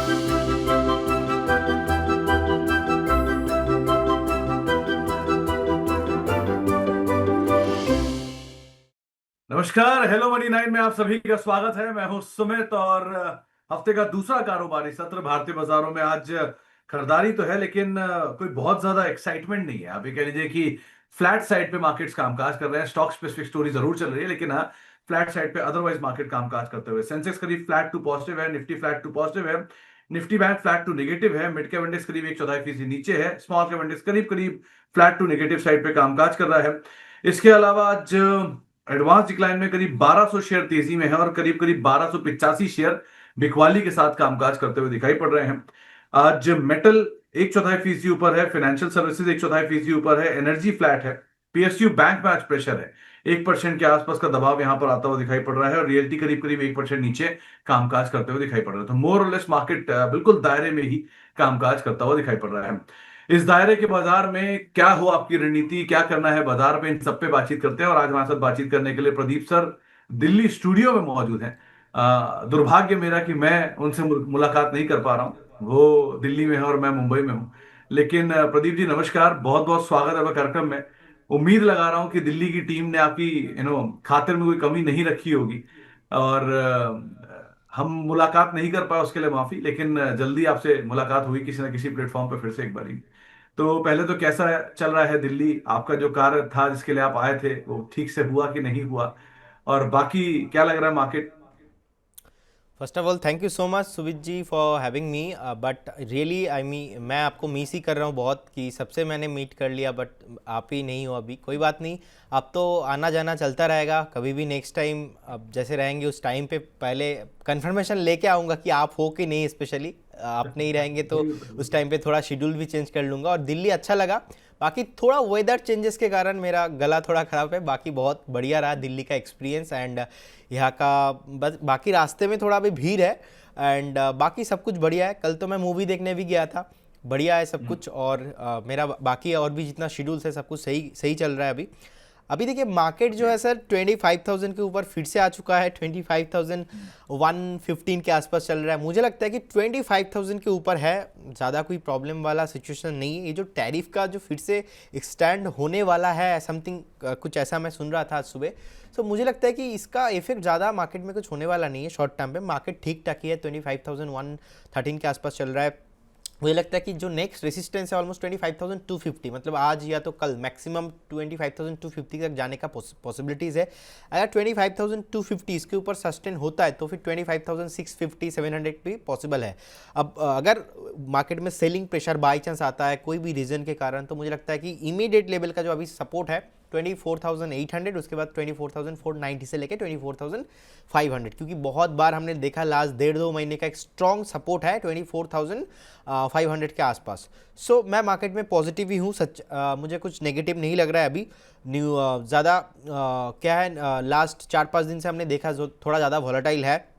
नमस्कार, hello money nine में आप सभी का स्वागत है। मैं हूं सुमित और हफ्ते का दूसरा कारोबारी सत्र भारतीय बाजारों में आज खरीदारी तो है, लेकिन कोई बहुत ज्यादा एक्साइटमेंट नहीं है। आप ये कह लीजिए कि फ्लैट साइड पे मार्केट्स कामकाज कर रहे हैं। स्टॉक स्पेसिफिक स्टोरी जरूर चल रही है, लेकिन हाँ, फ्लैट साइड पे अदरवाइज मार्केट कामकाज करते हुए सेंसेक्स करीब फ्लैट टू पॉजिटिव है, निफ्टी फ्लैट टू पॉजिटिव है, Nifty bank flat to negative है, मिड कैप इंडेक्स करीब 1/4% नीचे है, स्मॉल कैप इंडेक्स करीब करीब फ्लैट टू नेगेटिव साइड पे कामकाज कर रहा है। इसके अलावा आज एडवांस डिक्लाइन में करीब 1200 शेयर तेजी में है और करीब करीब 1285 शेयर बिकवाली के साथ कामकाज करते हुए दिखाई पड़ रहे हैं। आज मेटल 1/4% ऊपर है, फाइनेंशियल सर्विसेज 1/4% ऊपर है, एनर्जी फ्लैट है, पीएसयू बैंक में आज प्रेशर है, 1% के आसपास का दबाव यहां पर आता हुआ दिखाई पड़ रहा है और रियल्टी करीब करीब 1% नीचे कामकाज करते हुए दिखाई पड़ रहा है। तो मोर और लेस मार्केट बिल्कुल दायरे में ही कामकाज करता हुआ दिखाई पड़ रहा है। इस दायरे के बाजार में क्या हो आपकी रणनीति, क्या करना है बाजार में, इन सब पे बातचीत करते हैं। और आज हमारे साथ बातचीत करने के लिए प्रदीप सर दिल्ली स्टूडियो में मौजूद हैं। दुर्भाग्य मेरा कि मैं उनसे मुलाकात नहीं कर पा रहा हूं। वो दिल्ली में है और मैं मुंबई में हूं। लेकिन प्रदीप जी नमस्कार, बहुत बहुत स्वागत है आपका कार्यक्रम में। उम्मीद लगा रहा हूं कि दिल्ली की टीम ने आपकी खातिर में कोई कमी नहीं रखी होगी। और हम मुलाकात नहीं कर पाए उसके लिए माफी, लेकिन जल्दी आपसे मुलाकात हुई किसी ना किसी प्लेटफॉर्म पर फिर से एक बारी। तो पहले तो कैसा चल रहा है दिल्ली? आपका जो कार्य था जिसके लिए आप आए थे वो ठीक से हुआ कि नहीं हुआ? और बाकी क्या लग रहा है market? First of all thank you so much Suvit ji for having me, but really I मैं आपको मिस ही कर रहा हूँ बहुत कि सबसे मैंने मीट कर लिया बट आप ही नहीं हो अभी। कोई बात नहीं, अब तो आना जाना चलता रहेगा। कभी भी नेक्स्ट टाइम अब जैसे रहेंगे उस टाइम पे पहले कंफर्मेशन लेके आऊँगा कि आप हो कि नहीं। स्पेशली आप नहीं रहेंगे तो उस टाइम पे थोड़ा शेड्यूल भी चेंज कर लूँगा। और दिल्ली अच्छा लगा, बाकी थोड़ा वेदर चेंजेस के कारण मेरा गला थोड़ा ख़राब है। बाकी बहुत बढ़िया रहा दिल्ली का एक्सपीरियंस एंड यहाँ का। बस बाकी रास्ते में थोड़ा अभी भीड़ है एंड बाकी सब कुछ बढ़िया है। कल तो मैं मूवी देखने भी गया था, बढ़िया है सब कुछ। और मेरा बाकी और भी जितना शेड्यूल्स है सब कुछ सही सही चल रहा है अभी। अभी देखिए मार्केट जो है सर 25,000 के ऊपर फिर से आ चुका है। 25,115 के आसपास चल रहा है। मुझे लगता है कि 25,000 के ऊपर है, ज़्यादा कोई प्रॉब्लम वाला सिचुएशन नहीं है। ये जो टैरिफ का जो फिर से एक्सटेंड होने वाला है समथिंग, कुछ ऐसा मैं सुन रहा था आज सुबह। सो मुझे लगता है कि इसका इफेक्ट ज़्यादा मार्केट में कुछ होने वाला नहीं है शॉर्ट टर्म पे। मार्केट ठीक ठाक ही है, 25,113 के आसपास चल रहा है। मुझे लगता है कि जो नेक्स्ट रेसिस्टेंस है ऑलमोस्ट 25,250, मतलब आज या तो कल मैक्सिमम 25,250 तक जाने का पॉसिबिलिटीज़ है। अगर 25,250 इसके ऊपर सस्टेन होता है तो फिर 25,650 700 भी पॉसिबल है। अब अगर मार्केट में सेलिंग प्रेशर बाई चांस आता है कोई भी रीज़न के कारण, तो मुझे लगता है कि इमीडिएट लेवल का जो अभी सपोर्ट है 24,800, उसके बाद 24,490 से लेकर 24,500, क्योंकि बहुत बार हमने देखा लास्ट 1.5-2 महीने का एक स्ट्रॉन्ग सपोर्ट है 24,500 के आसपास। सो मैं मार्केट में पॉजिटिव ही हूँ सच। मुझे कुछ नेगेटिव नहीं लग रहा है अभी। न्यू ज़्यादा क्या है, लास्ट 4-5 दिन से हमने देखा जो थोड़ा ज़्यादा वॉलेटाइल है।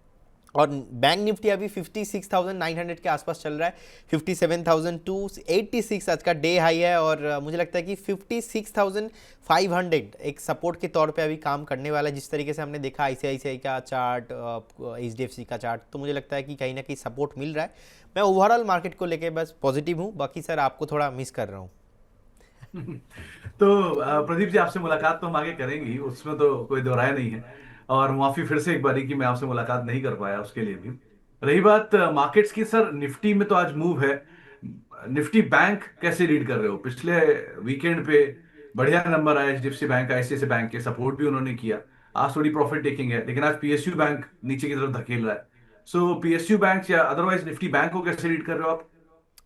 और बैंक निफ्टी अभी 56,900 के आसपास चल रहा है। 57,286 आज का डे हाई है। और मुझे लगता है कि 56,500 एक सपोर्ट के तौर पे अभी काम करने वाला है। जिस तरीके से हमने देखा आईसीआईसीआई का चार्ट, एचडीएफसी का चार्ट, तो मुझे लगता है कि कहीं ना कहीं सपोर्ट मिल रहा है। मैं ओवरऑल मार्केट को लेके बस पॉजिटिव हूँ। बाकी सर आपको थोड़ा मिस कर रहा हूँ। तो प्रदीप जी आपसे मुलाकात तो हम आगे करेंगे, उसमें तो कोई दो राय नहीं है। और माफी फिर से एक बारी कि मैं आपसे मुलाकात नहीं कर पाया, उसके लिए भी। रही बात मार्केट्स की, सर निफ्टी में तो आज मूव है। निफ्टी बैंक कैसे रीड कर रहे हो? पिछले वीकेंड पे बढ़िया नंबर आया एचडीएफसी बैंक, आईसीआईसीआई बैंक के, सपोर्ट भी उन्होंने किया। आज थोड़ी प्रॉफिट टेकिंग है, लेकिन आज पीएसयू बैंक नीचे की तरफ धकेल रहा है। सो पीएसयू बैंक या अदरवाइज निफ्टी बैंक को कैसे रीड कर रहे हो आप?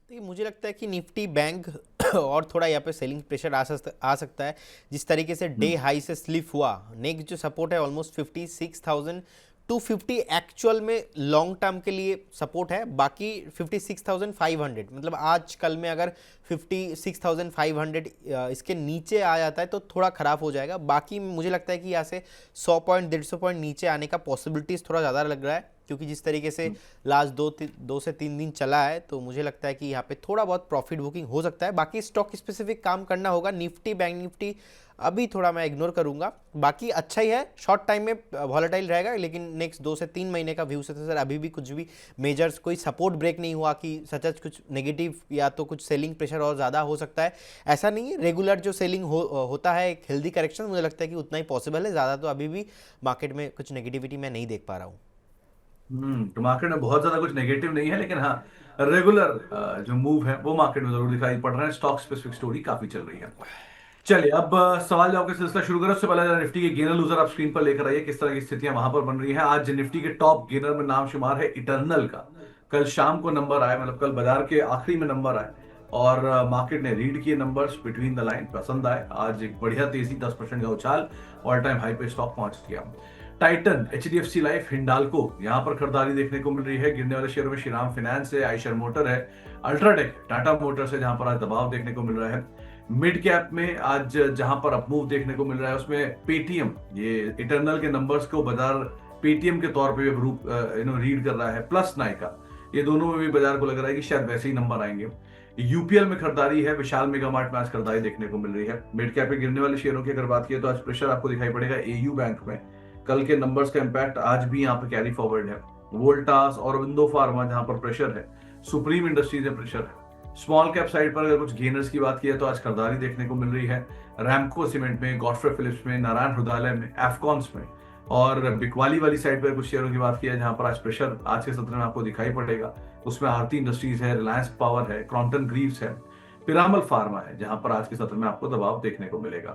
देखिए मुझे लगता है कि निफ्टी बैंक और थोड़ा यहाँ पे सेलिंग प्रेशर आ सकता है। जिस तरीके से डे हाई से स्लिप हुआ, नेक्स्ट जो सपोर्ट है ऑलमोस्ट 56,250 एक्चुअल में लॉन्ग टर्म के लिए सपोर्ट है। बाकी 56,500, मतलब आज कल में अगर 56,500 इसके नीचे आ जाता है तो थोड़ा ख़राब हो जाएगा। बाकी मुझे लगता है कि यहाँ से 100 पॉइंट 150 पॉइंट नीचे आने का पॉसिबिलिटीज़ थोड़ा ज़्यादा लग रहा है, क्योंकि जिस तरीके से लास्ट 2 से 3 दिन चला है, तो मुझे लगता है कि यहाँ पे थोड़ा बहुत प्रॉफिट बुकिंग हो सकता है। बाकी स्टॉक स्पेसिफिक काम करना होगा। निफ्टी, बैंक निफ्टी अभी थोड़ा मैं इग्नोर करूंगा। बाकी अच्छा ही है, शॉर्ट टाइम में वॉलेटाइल रहेगा, लेकिन नेक्स्ट 2 से 3 महीने का व्यू से तो सर अभी भी कुछ भी मेजर्स, कोई सपोर्ट ब्रेक नहीं हुआ कि सच कुछ नेगेटिव या तो कुछ सेलिंग प्रेशर और ज़्यादा हो सकता है, ऐसा नहीं है। रेगुलर जो सेलिंग होता है, एक हेल्दी करेक्शन, मुझे लगता है कि उतना ही पॉसिबल है। ज़्यादा तो अभी भी मार्केट में कुछ नेगेटिविटी मैं नहीं देख पा रहा हूँ। तो मार्केट में बहुत ज्यादा कुछ नेगेटिव नहीं है, लेकिन हाँ, रेगुलर जो मूव है वो मार्केट में जरूर दिखाई पड़ रहा है। स्टॉक स्पेसिफिक स्टोरी काफी चल रही है। चलिए, अब सवाल जवाब का सिलसिला शुरू करें। उससे पहले जरा निफ्टी के गेनर लूजर आप स्क्रीन पर लेकर आइए, किस तरह की स्थितियां वहां पर बन रही हैं। आज निफ्टी के टॉप गेनर में नाम शुमार है इटर्नल का। कल शाम को नंबर आए, मतलब कल बाजार के आखिरी में नंबर आए, और मार्केट ने रीड किए नंबर्स, बिटवीन द लाइन पसंद आए। आज एक बढ़िया तेजी, 10% का उछाल, ऑल टाइम हाई पे स्टॉक पहुंच गया। टाइटन, एचडीएफसी लाइफ, हिंडाल्को, यहां पर खरीदारी देखने को मिल रही है। गिरने वाले शेयरों में श्रीराम फाइनेंस है, आयशर मोटर है, अल्ट्राटेक, टाटा मोटर्स है, जहां पर आज दबाव देखने को मिल रहा है। मिड कैप में आज जहां पर अपमूव देखने को मिल रहा है, उसमें पेटीएम, ये इटर्नल के नंबर्स को बाजार पेटीएम के तौर पे रूप रीड कर रहा है, प्लस नाइका, ये दोनों में भी बाजार को लग रहा है कि शायद वैसे ही नंबर आएंगे। यूपीएल में खरीदारी है, विशाल मेगा मार्ट में आज खरीदारी देखने को मिल रही है। मिड कैप पे गिरने वाले शेयरों की अगर बात की तो आज प्रेशर आपको दिखाई पड़ेगा एयू बैंक में। कल के नंबर्स का इंपैक्ट आज भी यहाँ पे कैरी फॉरवर्ड है। वोल्टास, औरबिंदो फार्मा जहां पर प्रेशर है, सुप्रीम इंडस्ट्रीज में प्रेशर है। स्मॉल कैप साइड पर अगर कुछ गेनर्स की बात की है तो आज खरीदारी देखने को मिल रही है रैमको सीमेंट में, गॉडफ्रे फिलिप्स में, नारायण हृदयालय में, एफकॉन्स में। और बिकवाली वाली साइड पर कुछ शेयरों की बात की है जहां पर आज प्रेशर आज के सत्र में आपको दिखाई पड़ेगा। उसमें आरती इंडस्ट्रीज है, रिलायंस पावर है, क्रॉम्पटन ग्रीव्स है, पिरामल फार्मा है, जहां पर आज के सत्र में आपको दबाव देखने को मिलेगा।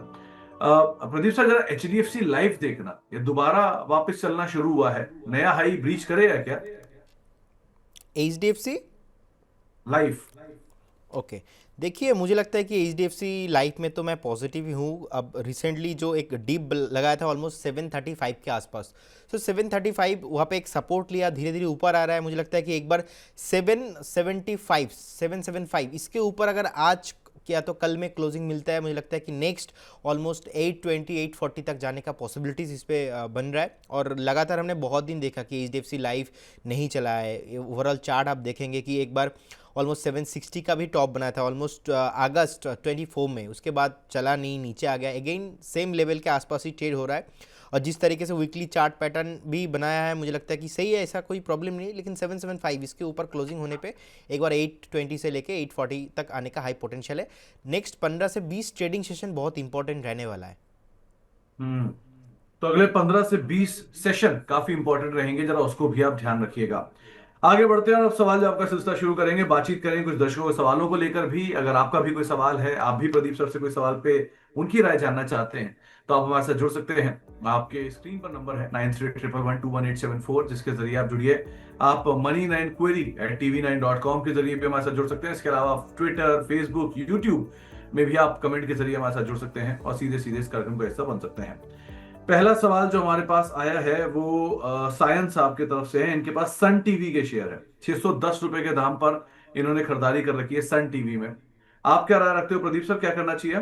प्रदीप सर, जरा एचडीएफसी लाइफ देखना, ये दोबारा वापस चलना शुरू हुआ है, नया हाई ब्रीच करेगा क्या HDFC लाइफ? ओके, देखिए मुझे लगता है कि HDFC लाइफ में तो मैं पॉजिटिव ही हूँ। अब रिसेंटली जो एक डीप लगाया था ऑलमोस्ट 735 के आसपास, तो 735 वहाँ पे एक सपोर्ट लिया, धीरे धीरे ऊपर आ रहा है। मुझे लगता है कि एक बार 775 775 इसके ऊपर अगर आज या तो कल में क्लोजिंग मिलता है, मुझे लगता है कि नेक्स्ट ऑलमोस्ट 820 840 तक जाने का पॉसिबिलिटीज इस पे बन रहा है। और लगातार हमने बहुत दिन देखा कि HDFC लाइफ नहीं चला है। ओवरऑल चार्ट आप देखेंगे कि एक बार ऑलमोस्ट 760 का भी टॉप बनाया था ऑलमोस्ट अगस्त 24 में, उसके बाद चला नहीं, नीचे आ गया। अगेन सेम लेवल के आसपास ही ट्रेड हो रहा है। और जिस तरीके से वीकली चार्ट पैटर्न भी बनाया है, मुझे लगता है कि सही है, ऐसा कोई प्रॉब्लम नहीं है। लेकिन 775 इसके ऊपर क्लोजिंग होने पे एक बार 820 से लेके 840 तक आने का हाई पोटेंशियल है। नेक्स्ट 15 से 20 ट्रेडिंग सेशन बहुत इंपॉर्टेंट रहने वाला है। तो अगले 15 से 20 सेशन काफी इंपॉर्टेंट रहेंगे, जरा उसको भी आप ध्यान रखिएगा। आगे बढ़ते हैं और अब सवाल जवाब का सिलसिला शुरू करेंगे, बातचीत करेंगे कुछ दर्शकों के सवालों को लेकर भी। अगर आपका भी कोई सवाल है, आप भी प्रदीप सर से कोई सवाल पे उनकी राय जानना चाहते हैं, तो आप हमारे साथ जुड़ सकते हैं। आपके स्क्रीन पर नंबर है 9311121874, जिसके जरिए आप जुड़िए। आप money9query@tv9.com के जरिए भी हमारे साथ जुड़ सकते हैं। इसके अलावा आप ट्विटर, फेसबुक, यूट्यूब में भी आप कमेंट के जरिए हमारे साथ जुड़ सकते हैं और सीधे सीधे इस कार्यक्रम का हिस्सा बन सकते हैं। पहला सवाल जो हमारे पास आया है वो सायन साहब की तरफ से है। इनके पास सन टीवी के शेयर है, 610 रुपए के दाम पर इन्होंने खरीदारी कर रखी है सन टीवी में। आप क्या राय रखते हो प्रदीप सर, क्या करना चाहिए?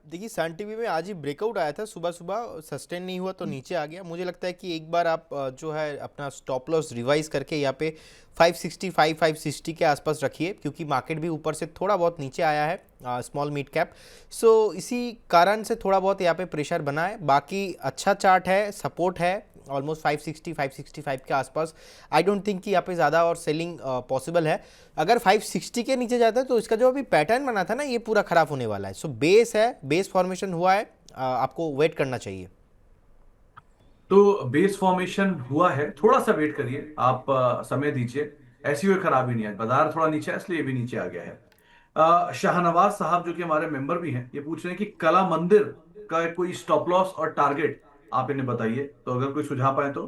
देखिए सन टीवी में आज ही ब्रेकआउट आया था, सुबह सुबह सस्टेन नहीं हुआ तो नीचे आ गया। मुझे लगता है कि एक बार आप जो है अपना स्टॉप लॉस रिवाइज करके यहाँ पे 565 560 के आसपास रखिए, क्योंकि मार्केट भी ऊपर से थोड़ा बहुत नीचे आया है स्मॉल मिड कैप। सो इसी कारण से थोड़ा बहुत यहाँ पे प्रेशर बना है। बाकी अच्छा चार्ट है, सपोर्ट है ऑलमोस्ट 560 565 के आसपास। आई डोंट थिंक कि यहाँ पे ज़्यादा और सेलिंग पॉसिबल है। अगर 560 के नीचे जाता है तो इसका जो अभी पैटर्न बना था ना, ये पूरा खराब होने वाला है। सो बेस है, बेस फॉर्मेशन हुआ है, आपको वेट करना चाहिए। तो बेस फॉर्मेशन हुआ है, थोड़ा सा वेट करिए आप, समय दीजिए। ऐसी कोई खराबी नहीं है, बाजार थोड़ा नीचे है इसलिए भी नीचे आ गया है। शाहनवाज साहब जो कि हमारे मेंबर भी हैं, ये पूछ रहे हैं कि कला मंदिर का कोई स्टॉप लॉस और टारगेट आप इन्हें बताइए, तो अगर कोई सुझाव पाए तो।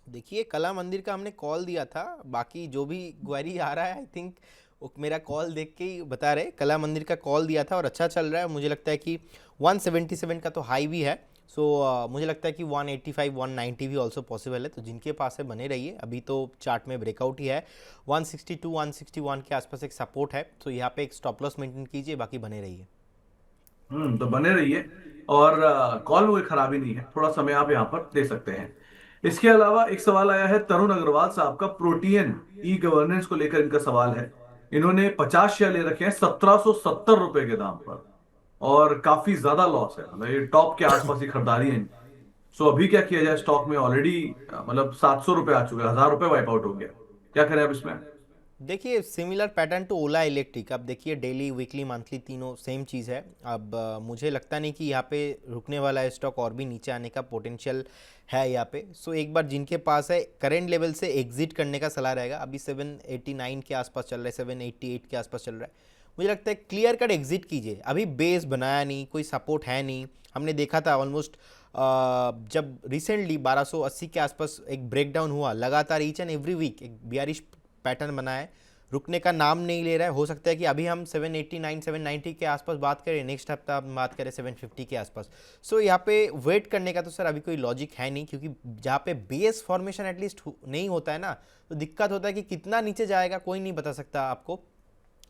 देखिए कला मंदिर का हमने कॉल दिया था, बाकी जो भी क्वेरी आ रहा है आई थिंक मेरा कॉल देख के ही बता रहे। कला मंदिर का कॉल दिया था और अच्छा चल रहा है। मुझे लगता है कि 177 का तो हाई भी है। सो मुझे लगता है कि 185 190 भी ऑल्सो पॉसिबल है। तो जिनके पास है बने रहिए, अभी तो चार्ट में ब्रेकआउट ही है। 162 161 के आसपास एक सपोर्ट है, तो यहाँ पे एक स्टॉप लॉस मेंटेन कीजिए, बाकी बने रहिए। तो बने रहिए। और कॉल में कोई खराबी नहीं है, थोड़ा समय आप यहाँ पर दे सकते हैं। इसके अलावा एक सवाल आया है तरुण अग्रवाल साहब का, प्रोटियन ई गवर्नेंस को लेकर इनका सवाल है। इन्होंने 50 शेयर ले रखे हैं 1770 रुपए के दाम पर, और काफी ज्यादा लॉस है, मतलब ये टॉप के आसपास ही खरीदारी है। सो अभी क्या किया जाए, स्टॉक में ऑलरेडी मतलब 700 रुपए आ चुके हैं, 1000 रुपए वाइप आउट हो गया, क्या करें अब इसमें? देखिए similar pattern to Ola electric, अब देखिए डेली वीकली मंथली तीनों सेम चीज़ है। अब मुझे लगता नहीं कि यहाँ पे रुकने वाला है स्टॉक, और भी नीचे आने का पोटेंशियल है यहाँ पे। सो एक बार जिनके पास है करेंट लेवल से एग्जिट करने का सलाह रहेगा। अभी 789 के आसपास चल रहा है, 788 के आसपास चल रहा है। मुझे लगता है क्लियर कट एग्जिट कीजिए, अभी बेस बनाया नहीं, कोई सपोर्ट है नहीं। हमने देखा था ऑलमोस्ट जब रिसेंटली 1280 के आसपास एक ब्रेकडाउन हुआ, लगातार ईच एंड एवरी वीक एक बियरिश पैटर्न बना है, रुकने का नाम नहीं ले रहा है। हो सकता है कि अभी हम 789 790 के आसपास बात करें, नेक्स्ट हफ्ता हम बात करें 750 के आसपास। सो यहाँ पे वेट करने का तो सर अभी कोई लॉजिक है नहीं, क्योंकि जहाँ पे बेस फॉर्मेशन एटलीस्ट नहीं होता है ना, तो दिक्कत होता है कि कितना नीचे जाएगा कोई नहीं बता सकता आपको।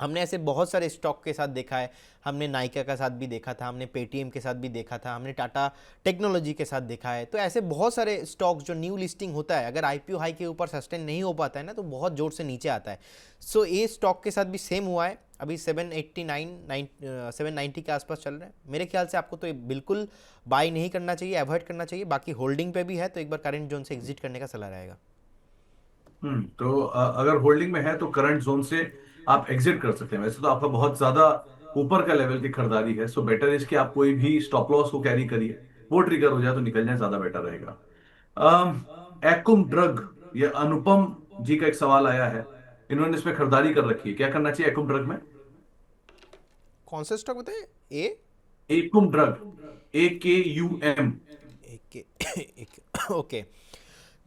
हमने ऐसे बहुत सारे स्टॉक के साथ देखा है, हमने नाइका के साथ भी देखा था, हमने पेटीएम के साथ भी देखा था, हमने टाटा टेक्नोलॉजी के साथ देखा है। तो ऐसे बहुत सारे स्टॉक्स जो न्यू लिस्टिंग होता है, अगर आईपीओ हाई के ऊपर सस्टेन नहीं हो पाता है ना, तो बहुत जोर से नीचे आता है। सो ये स्टॉक के साथ भी सेम हुआ है। अभी 790 के आसपास चल रहा है। मेरे ख्याल से आपको तो ये बिल्कुल बाई नहीं करना चाहिए, अवॉइड करना चाहिए। बाकी होल्डिंग पे भी है तो एक बार करंट जोन से एग्जिट करने का सलाह रहेगा। तो अगर होल्डिंग में है तो करंट जोन से आप एग्जिट कर सकते हैं। वैसे तो आपका बहुत ज्यादा ऊपर का लेवल की खरीदारी है, सो बेटर इसके आप कोई भी स्टॉप लॉस को कैरी करिए, वो ट्रिगर हो जाए तो निकल जाए, ज्यादा बेटर रहेगा। एक्युम ड्रग, ये अनुपम जी का एक सवाल आया है, इन्होंने इसमें खरीदारी कर रखी है, क्या करना चाहिए एक्युम ड्रग में? कौन सा स्टॉक बताए? ए एक्युम ड्रग, AKUM। एक एक ओके।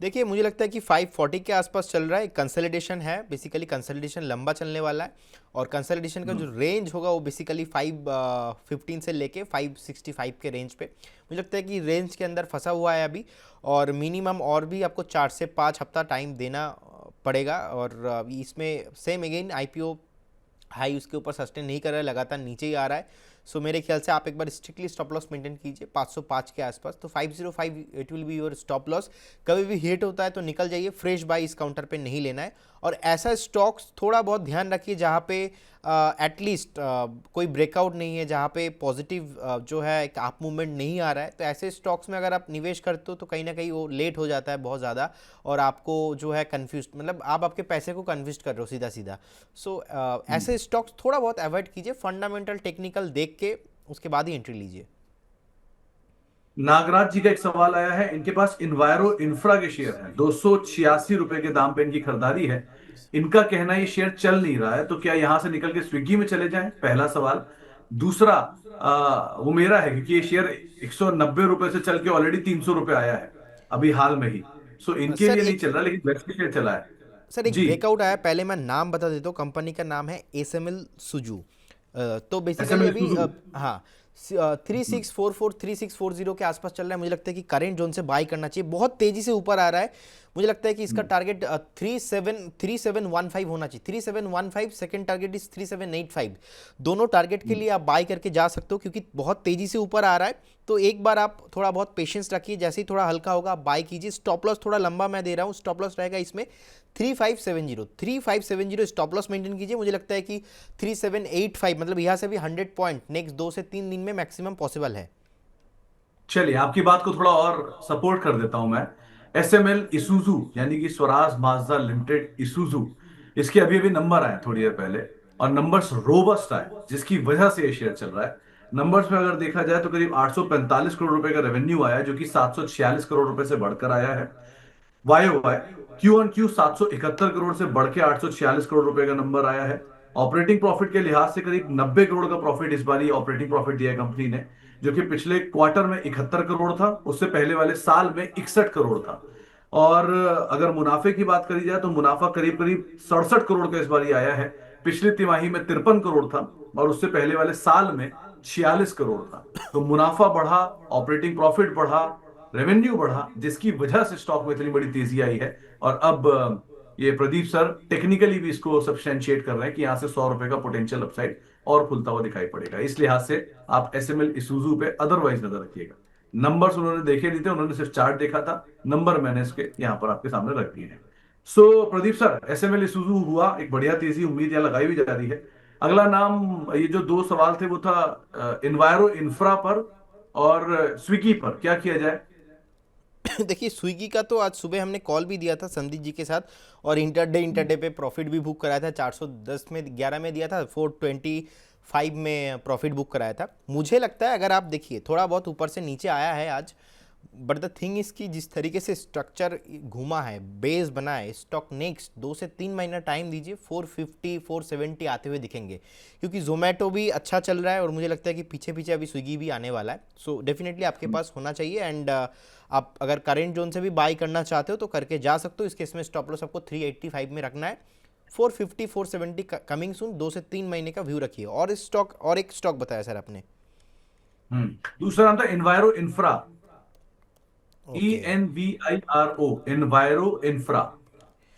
देखिए मुझे लगता है कि 540 के आसपास चल रहा है, कंसोलिडेशन है, बेसिकली कंसोलिडेशन लंबा चलने वाला है। और कंसोलिडेशन का जो रेंज होगा वो बेसिकली 515 से लेके 565 के रेंज पे मुझे लगता है कि रेंज के अंदर फंसा हुआ है अभी। और मिनिमम और भी आपको 4 से 5 हफ्ता टाइम देना पड़ेगा। और इसमें सेम अगेन आईपीओ हाई उसके ऊपर सस्टेन नहीं कर रहा है, लगातार नीचे ही आ रहा है। सो मेरे ख्याल से आप एक बार स्ट्रिक्टली स्टॉप लॉस मेंटेन कीजिए 505 के आसपास। तो 505 it will be your stop loss. कभी भी हिट होता है तो निकल जाइए, फ्रेश बाय इस काउंटर पे नहीं लेना है। और ऐसा स्टॉक्स थोड़ा बहुत ध्यान रखिए जहाँ पे एटलीस्ट कोई ब्रेकआउट नहीं है, जहाँ पे पॉजिटिव जो है एक अप मूवमेंट नहीं आ रहा है। तो ऐसे स्टॉक्स में अगर आप निवेश करते हो तो कहीं ना कहीं वो लेट हो जाता है बहुत ज़्यादा, और आपको जो है कन्फ्यूज, मतलब आप आपके पैसे को कन्फ्यूज कर रहे हो सीधा सीधा। सो ऐसे स्टॉक्स थोड़ा बहुत अवॉइड कीजिए, फंडामेंटल टेक्निकल देख के उसके बाद ही एंट्री लीजिए। नागराज जी का एक सवाल आया है, इनके पास इन्वायरो इंफ्रा के शेयर हैं, 286 रुपए के दाम पे इनकी खरीदारी है। इनका कहना है ये शेयर चल नहीं रहा है, तो क्या यहां से निकल के स्विगी में चले जाएं? पहला सवाल। दूसरा, वो मेरा है, क्योंकि ये शेयर 190 रुपए से चल के ऑलरेडी 300 रुपए आया है अभी हाल में ही। सो इनके सर लिए नहीं एक चल रहा, लेकिन वेस्ट के शेयर चला है। सर एक जी। ब्रेकआउट आया, पहले मैं नाम बता देता हूँ, कंपनी का नाम है एसएमएल सुजू। तो बेसिकली SML अभी सुजू। हाँ 3644 3640 के आसपास चल रहा है। मुझे लगता है कि करंट जोन से बाई करना चाहिए, बहुत तेजी से ऊपर आ रहा है। मुझे लगता है कि इसका टारगेट 3715 होना चाहिए, 3715। Second target is 3785। दोनों टारगेट के लिए आप बाई करके जा सकते हो, क्योंकि बहुत तेजी से ऊपर आ रहा है। तो एक बार आप थोड़ा बहुत पेशेंस रखिए, जैसे ही थोड़ा हल्का होगा आप बाई कीजिए। स्टॉप लॉस थोड़ा लंबा मैं दे रहा हूँ, स्टॉप लॉस रहेगा इसमें 3570 स्टॉप लॉस मेंटेन कीजिए। मुझे लगता है कि 3785, मतलब यहाँ से भी 100 पॉइंट नेक्स्ट 2 से 3 दिन में मैक्सिमम पॉसिबल है। चलिए, आपकी बात को थोड़ा और सपोर्ट कर देता हूं मैं। SML इसूजू, यानी कि स्वराज माजदा लिमिटेड इसूजू, इसके अभी अभी नंबर आए थोड़ी देर पहले, और नंबर्स रोबस्ट आए, जिसकी वजह से ये शेयर चल रहा है। नंबर्स में अगर देखा जाए तो करीब 845 करोड़ रुपए का रेवेन्यू आया है, जो कि 746 करोड़ रुपए से बढ़कर आया है। Y Y Q on Q 771 crore से बढ़ के 846 करोड़ रुपए का नंबर आया है। ऑपरेटिंग प्रॉफिट के लिहाज से करीब 90 करोड़ का प्रॉफिट इस बार ऑपरेटिंग प्रॉफिट दिया है कंपनी ने, जो कि पिछले क्वार्टर में 71 करोड़ था, उससे पहले वाले साल में 61 करोड़ था। और अगर मुनाफे की बात करी जाए तो मुनाफा करीब करीब 67 करोड़ का इस बार आया है। पिछली तिमाही में 53 करोड़ था, और उससे पहले वाले साल में 46 करोड़ था। तो मुनाफा बढ़ा, ऑपरेटिंग प्रॉफिट बढ़ा, रेवेन्यू बढ़ा, जिसकी वजह से स्टॉक में इतनी बड़ी तेजी आई है। और अब ये प्रदीप सर टेक्निकली भी इसको सब्सटेंशिएट कर रहे हैं कि यहां से 100 रुपए का पोटेंशियल अपसाइड और खुलता हुआ दिखाई पड़ेगा। इस लिहाज से आप SML इसूजू पे अदरवाइज नजर रखिएगा। नंबर्स उन्होंने देखे नहीं थे, उन्होंने सिर्फ चार्ट देखा था। नंबर मैंने इसके यहाँ पर आपके सामने रख दिए हैं। सो प्रदीप सर, एसएमएल इसूजू हुआ, एक बढ़िया तेजी उम्मीद यहाँ लगाई भी जा रही है। अगला नाम, ये जो दो सवाल थे वो था इन्वायरो इंफ्रा पर और स्विगी पर, क्या किया जाए? देखिए स्विगी का तो आज सुबह हमने कॉल भी दिया था संदीप जी के साथ, और इंटरडे पे प्रॉफिट भी बुक कराया था। 410 में 11 में दिया था, 425 में प्रॉफिट बुक कराया था। मुझे लगता है अगर आप देखिए थोड़ा बहुत ऊपर से नीचे आया है आज, बट द थिंग इसकी जिस तरीके से स्ट्रक्चर घूमा है, बेस बना है, स्टॉक नेक्स्ट 2 से 3 महीना टाइम दीजिए, 450 470 आते हुए दिखेंगे, क्योंकि जोमेटो भी अच्छा चल रहा है और मुझे लगता है कि पीछे पीछे अभी स्विगी भी आने वाला है। सो डेफिनेटली आपके पास होना चाहिए। एंड आप अगर करेंट जोन से भी बाई करना चाहते हो तो करके जा सकते हो। इस केस में स्टॉप लॉस आपको 385 में रखना है। 450 470 कमिंग सून, 2 से 3 महीने का व्यू रखिए। और इस स्टॉक, और एक स्टॉक बताया सर आपने? दूसरा नाम था इन्वायरो infra, okay. ENVIRO, इन्वायरो infra,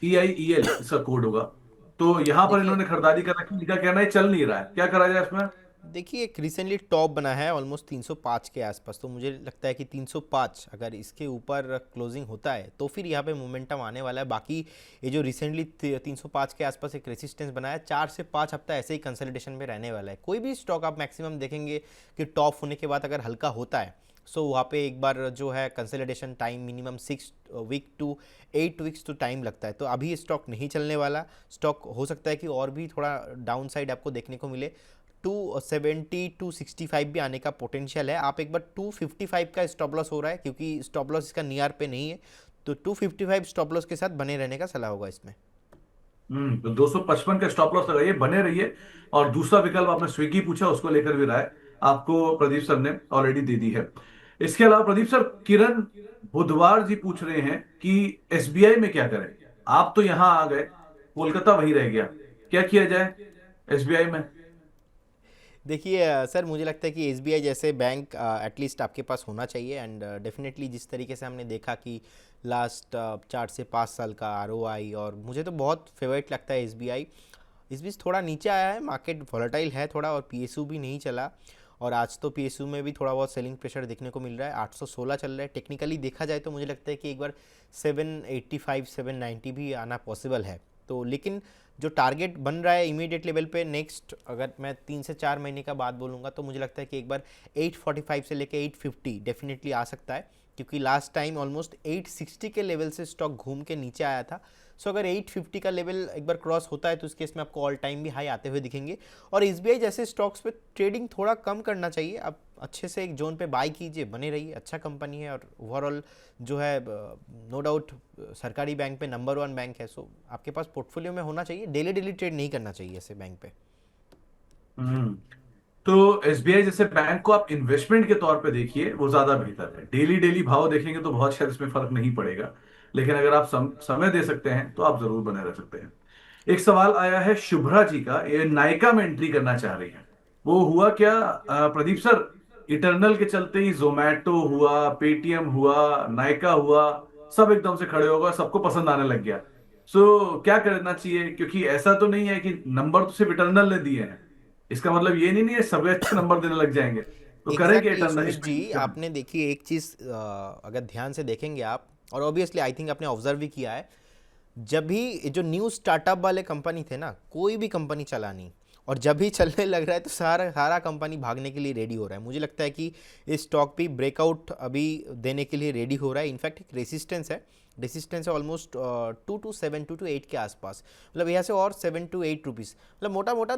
EIEL इसका कोड होगा। तो यहां पर देखिए, इन्होंने खरीदारी कर रखी, इनका कहना है चल नहीं रहा है, क्या करा जाए इसमें? देखिए एक रिसेंटली टॉप बना है ऑलमोस्ट 305 के आसपास, तो मुझे लगता है कि 305 अगर इसके ऊपर क्लोजिंग होता है तो फिर यहाँ पे मोमेंटम आने वाला है। बाकी ये जो रिसेंटली 305 के आसपास एक रेसिस्टेंस बना है, 4 से 5 हफ्ता ऐसे ही कंसोलिडेशन में रहने वाला है। कोई भी स्टॉक आप मैक्सिमम देखेंगे कि टॉप होने के बाद अगर हल्का होता है, सो वहाँ पे एक बार जो है consolidation time minimum 6 week to 8 weeks तो टाइम लगता है। तो अभी स्टॉक नहीं चलने वाला। स्टॉक हो सकता है कि और भी थोड़ा डाउन साइड आपको देखने को मिले। 270 265 भी आने का पोटेंशियल है। आप एक बार 255 का स्टॉप लॉस हो रहा है, क्योंकि स्टॉप लॉस इसका नियर पे नहीं है, तो 255 स्टॉप लॉस के साथ बने रहने का सलाह होगा इसमें। तो 255 का स्टॉप लॉस लगाइए, बने रहिए। और दूसरा विकल्प आपने स्विगी पूछा, उसको लेकर भी राय आपको प्रदीप सर ने ऑलरेडी दे दी है। इसके अलावा प्रदीप सर, किरण बुधवार जी पूछ रहे हैं कि एसबीआई में क्या करें। आप तो यहां आ गए, कोलकाता वही रह गया, क्या किया जाए एसबीआई में? देखिए सर, मुझे लगता है कि एसबीआई जैसे बैंक एटलीस्ट आपके पास होना चाहिए। एंड डेफिनेटली जिस तरीके से हमने देखा कि लास्ट 4 से 5 साल का आरओआई, और मुझे तो बहुत फेवरेट लगता है एसबीआई। इस बीच थोड़ा नीचे आया है, मार्केट वॉलेटाइल है थोड़ा, और पीएसयू भी नहीं चला। और आज तो पीएसयू में भी थोड़ा बहुत सेलिंग प्रेशर देखने को मिल रहा है। 816 चल रहा है। टेक्निकली देखा जाए तो मुझे लगता है कि एक बार 785 790 भी आना पॉसिबल है। तो लेकिन जो टारगेट बन रहा है इमीडिएट लेवल पे, नेक्स्ट अगर मैं 3 से 4 महीने का बात बोलूँगा तो मुझे लगता है कि एक बार 845 से लेके 850 डेफिनेटली आ सकता है, क्योंकि लास्ट टाइम ऑलमोस्ट 860 के लेवल से स्टॉक घूम के नीचे आया था। सो अगर 850 का लेवल एक बार क्रॉस होता है तो उस केस में आपको ऑल टाइम भी हाई आते हुए दिखेंगे। और एसबीआई जैसे स्टॉक्स पे ट्रेडिंग थोड़ा कम करना चाहिए। आप अच्छे से एक जोन पे बाय कीजिए, बने रहिए, अच्छा कंपनी है, और ओवरऑल जो है नो डाउट सरकारी बैंक पे नंबर 1 बैंक है। सो आपके पास पोर्टफोलियो में होना चाहिए। डेली डेली ट्रेड नहीं करना चाहिए ऐसे बैंक पे। हम्म तो एसबीआई जैसे बैंक को आप इन्वेस्टमेंट के तौर पे देखिए, वो ज्यादा बेहतर है। डेली डेली भाव देखेंगे तो बहुत शायद इसमें फर्क नहीं पड़ेगा, लेकिन अगर आप समय दे सकते हैं तो आप जरूर बने रह सकते हैं। एक सवाल आया है शुभ्रा जी का, ये नायका में एंट्री करना चाह रही है। वो हुआ क्या प्रदीप सर, इटर्नल के चलते ही जोमैटो हुआ, पेटीएम हुआ, नायका हुआ, सब एकदम से खड़े हो गए, सबको पसंद आने लग गया। सो क्या करना चाहिए? क्योंकि ऐसा तो नहीं है कि नंबर तो सिर्फ इटर्नल ने दिए हैं, इसका मतलब ये नहीं है सब अच्छे नंबर देने लग जाएंगे। तो करें क्या एग्जैक्टली इटर्नल सुमित इसमें? जी, आपने देखिए एक चीज़ अगर ध्यान से देखेंगे आप, और ऑब्वियसली आई थिंक आपने ऑब्जर्व भी किया है, जब भी जो न्यू स्टार्टअप वाले कंपनी थे ना, कोई भी कंपनी चला नहीं, और जब भी चलने लग रहा है तो सारा सारा कंपनी भागने के लिए रेडी हो रहा है। मुझे लगता है कि इस स्टॉक भी ब्रेकआउट अभी देने के लिए रेडी हो रहा है। इनफैक्ट एक रेसिस्टेंस है ऑलमोस्ट 2 to 8 के आसपास। मतलब यहाँ से और 7 to 8 रुपीज़, मतलब मोटा मोटा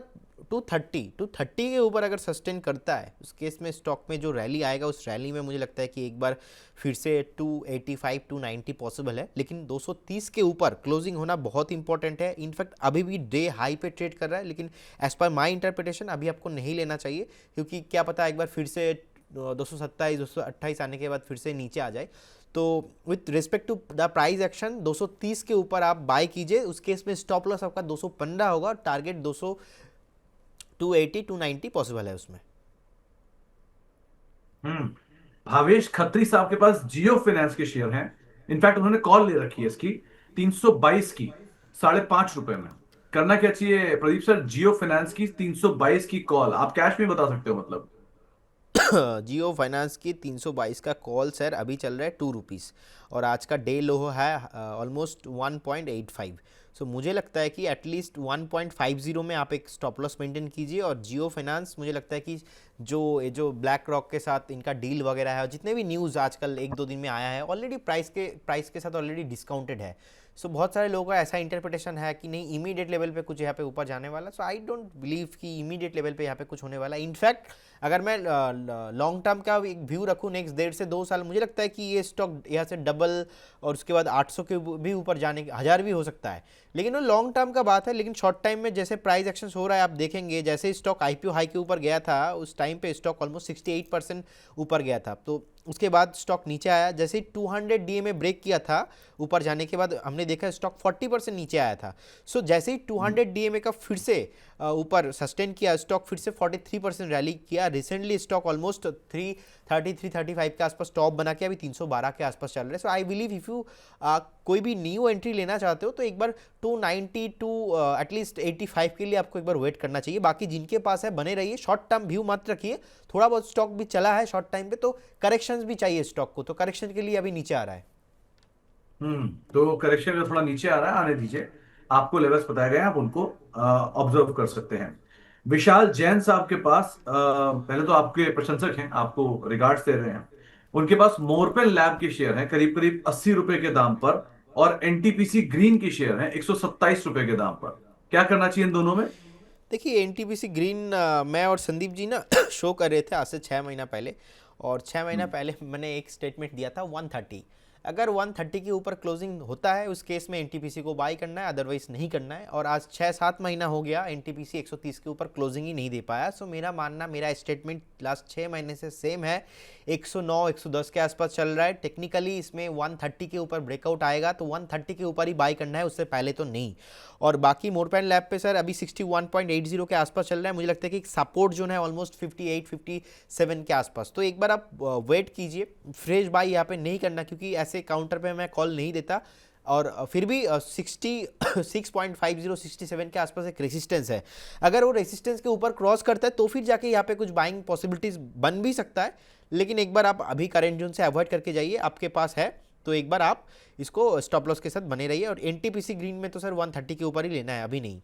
230 के ऊपर अगर सस्टेन करता है, उस केस में स्टॉक में जो रैली आएगा, उस रैली में मुझे लगता है कि एक बार फिर से 285 290 पॉसिबल है। लेकिन 230 के ऊपर क्लोजिंग होना बहुत इंपॉर्टेंट है। इनफैक्ट अभी भी डे हाई पे ट्रेड कर रहा है, लेकिन एज पर माई इंटरप्रिटेशन अभी आपको नहीं लेना चाहिए, क्योंकि क्या पता एक बार फिर से 227 228 आने के बाद फिर से नीचे आ जाए। तो with respect to the price action 230 के ऊपर आप बाय कीजिए। उस केस में स्टॉप लॉस आपका 215 होगा, और टारगेट 200 280 290 पॉसिबल है उसमें। हम्म भावेश खत्री साहब के पास जियो फाइनेंस के शेयर हैं। इनफैक्ट उन्होंने कॉल ले रखी है इसकी, 322 की, ₹5.5 में। करना क्या चाहिए प्रदीप सर? जियो फाइनेंस की 322 की कॉल आप कैश में बता सकते हो मतलब? जियो फाइनेंस की 322 का कॉल सर अभी चल रहा है 2 रुपीज़, और आज का डे लो है ऑलमोस्ट 1.85। सो मुझे लगता है कि एटलीस्ट 1.50 में आप एक स्टॉप लॉस मेंटेन कीजिए। और जियो फाइनेंस मुझे लगता है कि जो ब्लैक रॉक के साथ इनका डील वगैरह है, और जितने भी न्यूज़ आजकल 1-2 दिन में आया है, ऑलरेडी प्राइस के साथ ऑलरेडी डिस्काउंटेड है। सो बहुत सारे लोगों का ऐसा इंटरप्रिटेशन है कि नहीं, इमीडिएट लेवल पे कुछ यहाँ पे ऊपर जाने वाला। सो आई डोंट बिलीव कि इमीडिएट लेवल पे यहाँ पे कुछ होने वाला। इनफैक्ट अगर मैं लॉन्ग टर्म का एक व्यू रखूँ नेक्स्ट 1.5 से 2 साल, मुझे लगता है कि ये स्टॉक यहाँ से डबल और उसके बाद 800 के भी ऊपर जाने के 1000 भी हो सकता है। लेकिन वो लॉन्ग टर्म का बात है। लेकिन शॉर्ट टाइम में जैसे प्राइस एक्शन हो रहा है, आप देखेंगे जैसे स्टॉक आईपीओ हाई के ऊपर गया था, उस टाइम पे स्टॉक ऑलमोस्ट 68% ऊपर गया था। तो उसके बाद स्टॉक नीचे आया, जैसे ही 200 डीएमए ब्रेक किया था ऊपर जाने के बाद हमने देखा स्टॉक 40% नीचे आया था। सो जैसे ही 200 डीएमए का फिर से ऊपर सस्टेन किया, स्टॉक फिर से 43% रैली किया। रिसेंटली स्टॉक ऑलमोस्ट 335 के आसपास टॉप बना के अभी 312 के आसपास चल रहे हैं। सो आई बिलीव इफ यू कोई भी न्यू एंट्री लेना चाहते हो तो एक बार 290 टू एटलीस्ट 85 के लिए आपको एक बार वेट करना चाहिए। बाकी जिनके पास है बने रहिए, शॉर्ट टर्म व्यू मत रखिए। थोड़ा बहुत स्टॉक भी चला है शॉर्ट टाइम पे, तो करेक्शंस भी चाहिए स्टॉक को, तो करेक्शन के लिए अभी नीचे आ रहा है। तो करेक्शन का थोड़ा नीचे आ रहा है, आने दीजिए। आपको लेवल्स बताए गए हैं, आप उनको ऑब्जर्व कर सकते हैं। विशाल जैन साहब के पास पहले तो आपके प्रशंसक हैं, आपको रिगार्ड्स दे रहे हैं। उनके पास मोरपेन लैब के शेयर हैं करीब करीब 80 रुपए के दाम पर, और एनटीपीसी ग्रीन की शेयर हैं 127 रुपए के दाम पर। क्या करना चाहिए इन दोनों में? देखिए एनटीपीसी ग्रीन, मैं और संदीप जी ना शो कर रहे थे आज से 6 महीना पहले, और 6 महीना हम्म। पहले मैंने एक स्टेटमेंट दिया था 130। अगर 130 के ऊपर क्लोजिंग होता है उस केस में एनटीपीसी को बाई करना है, अदरवाइज नहीं करना है। और आज 6-7 महीना हो गया एनटीपीसी 130 के ऊपर क्लोजिंग ही नहीं दे पाया। सो मेरा मानना, मेरा स्टेटमेंट लास्ट 6 महीने से सेम है, 109-110 के आसपास चल रहा है। टेक्निकली इसमें 130 के ऊपर ब्रेकआउट आएगा तो 130 के ऊपर ही बाई करना है, उससे पहले तो नहीं। और बाकी मोरपेन लैब पे सर अभी 61.80 के आसपास चल रहा है। मुझे लगता है कि सपोर्ट जोन है ऑलमोस्ट 58-57 के आसपास। तो एक बार आप वेट कीजिए, फ्रेश बाई यहाँ पे नहीं करना, क्योंकि ऐसे काउंटर पे मैं कॉल नहीं देता। और फिर भी 66.50-67 के आसपास एक रेसिस्टेंस है। अगर वो रेसिस्टेंस के ऊपर क्रॉस करता है तो फिर जाके यहाँ पे कुछ बाइंग पॉसिबिलिटीज बन भी सकता है। लेकिन एक बार आप अभी करंट जोन से अवॉइड करके जाइए, आपके पास है तो एक बार आप इसको स्टॉप लॉस के साथ बने रहिए। और एनटीपीसी ग्रीन में तो सर 130 के ऊपर ही लेना है, अभी नहीं।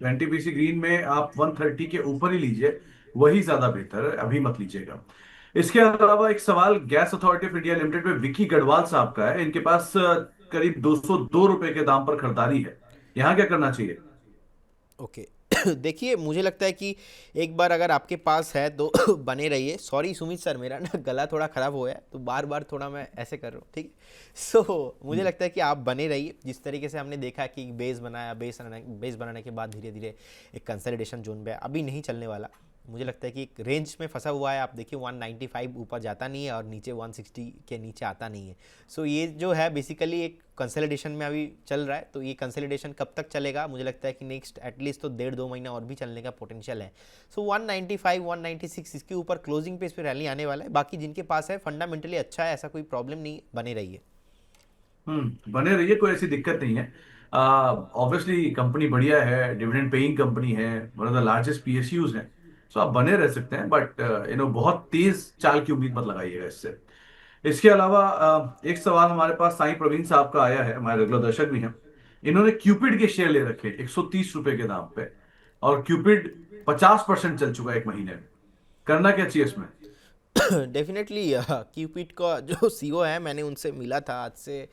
एनटीपीसी ग्रीन में आप 130 के ऊपर ही लीजिए, वही ज्यादा बेहतर है, अभी मत लीजिएगा। इसके अलावा एक सवाल gas authority of India limited में विक्की गढ़वाल साहब का है। इनके पास करीब 202 रुपए के दाम पर खरीदारी है। यहाँ क्या करना चाहिए? ओके देखिए मुझे लगता है कि एक बार अगर आपके पास है तो बने रहिए। सॉरी सुमित सर, मेरा ना गला थोड़ा ख़राब हो गया है तो बार बार थोड़ा मैं ऐसे कर रहा हूँ, ठीक है। सो मुझे लगता है कि आप बने रहिए। जिस तरीके से हमने देखा कि बेस बनाने के बाद धीरे धीरे एक कंसोलिडेशन जोन पे अभी नहीं चलने वाला। मुझे लगता है कि एक रेंज में फंसा हुआ है। आप देखिए 195 ऊपर जाता नहीं है और नीचे 160 के नीचे आता नहीं है। सो ये जो है बेसिकली एक कंसोलिडेशन में अभी चल रहा है। तो ये कंसोलिडेशन कब तक चलेगा, मुझे लगता है कि नेक्स्ट एटलीस्ट तो 1.5-2 महीना और भी चलने का पोटेंशियल है। सो 195 196 इसके ऊपर क्लोजिंग पे इस पर रैली आने वाला है। बाकी जिनके पास है फंडामेंटली अच्छा है, ऐसा कोई प्रॉब्लम नहीं, बने रहिए। बने रहिए, कोई ऐसी दिक्कत नहीं है। ऑब्वियसली कंपनी बढ़िया है, डिविडेंड पेइंग कंपनी है, one of the largest PSUs हैं। सो आप बने रह सकते हैं, बट बहुत तेज चाल की उम्मीद मत लगाइएगा इससे। इसके अलावा एक सवाल हमारे पास साईं प्रवीण साहब का आया है, हमारे रेगुलर दर्शक भी हैं। इन्होंने क्यूपिड के शेयर ले रखे 130 रुपए के दाम पे, और क्यूपिड 50% चल चुका है एक महीने में। करना क्या चाहिए इसमें? डेफिनेटली क्यूपिड का जो सीईओ है, मैंने उनसे मिला था आज से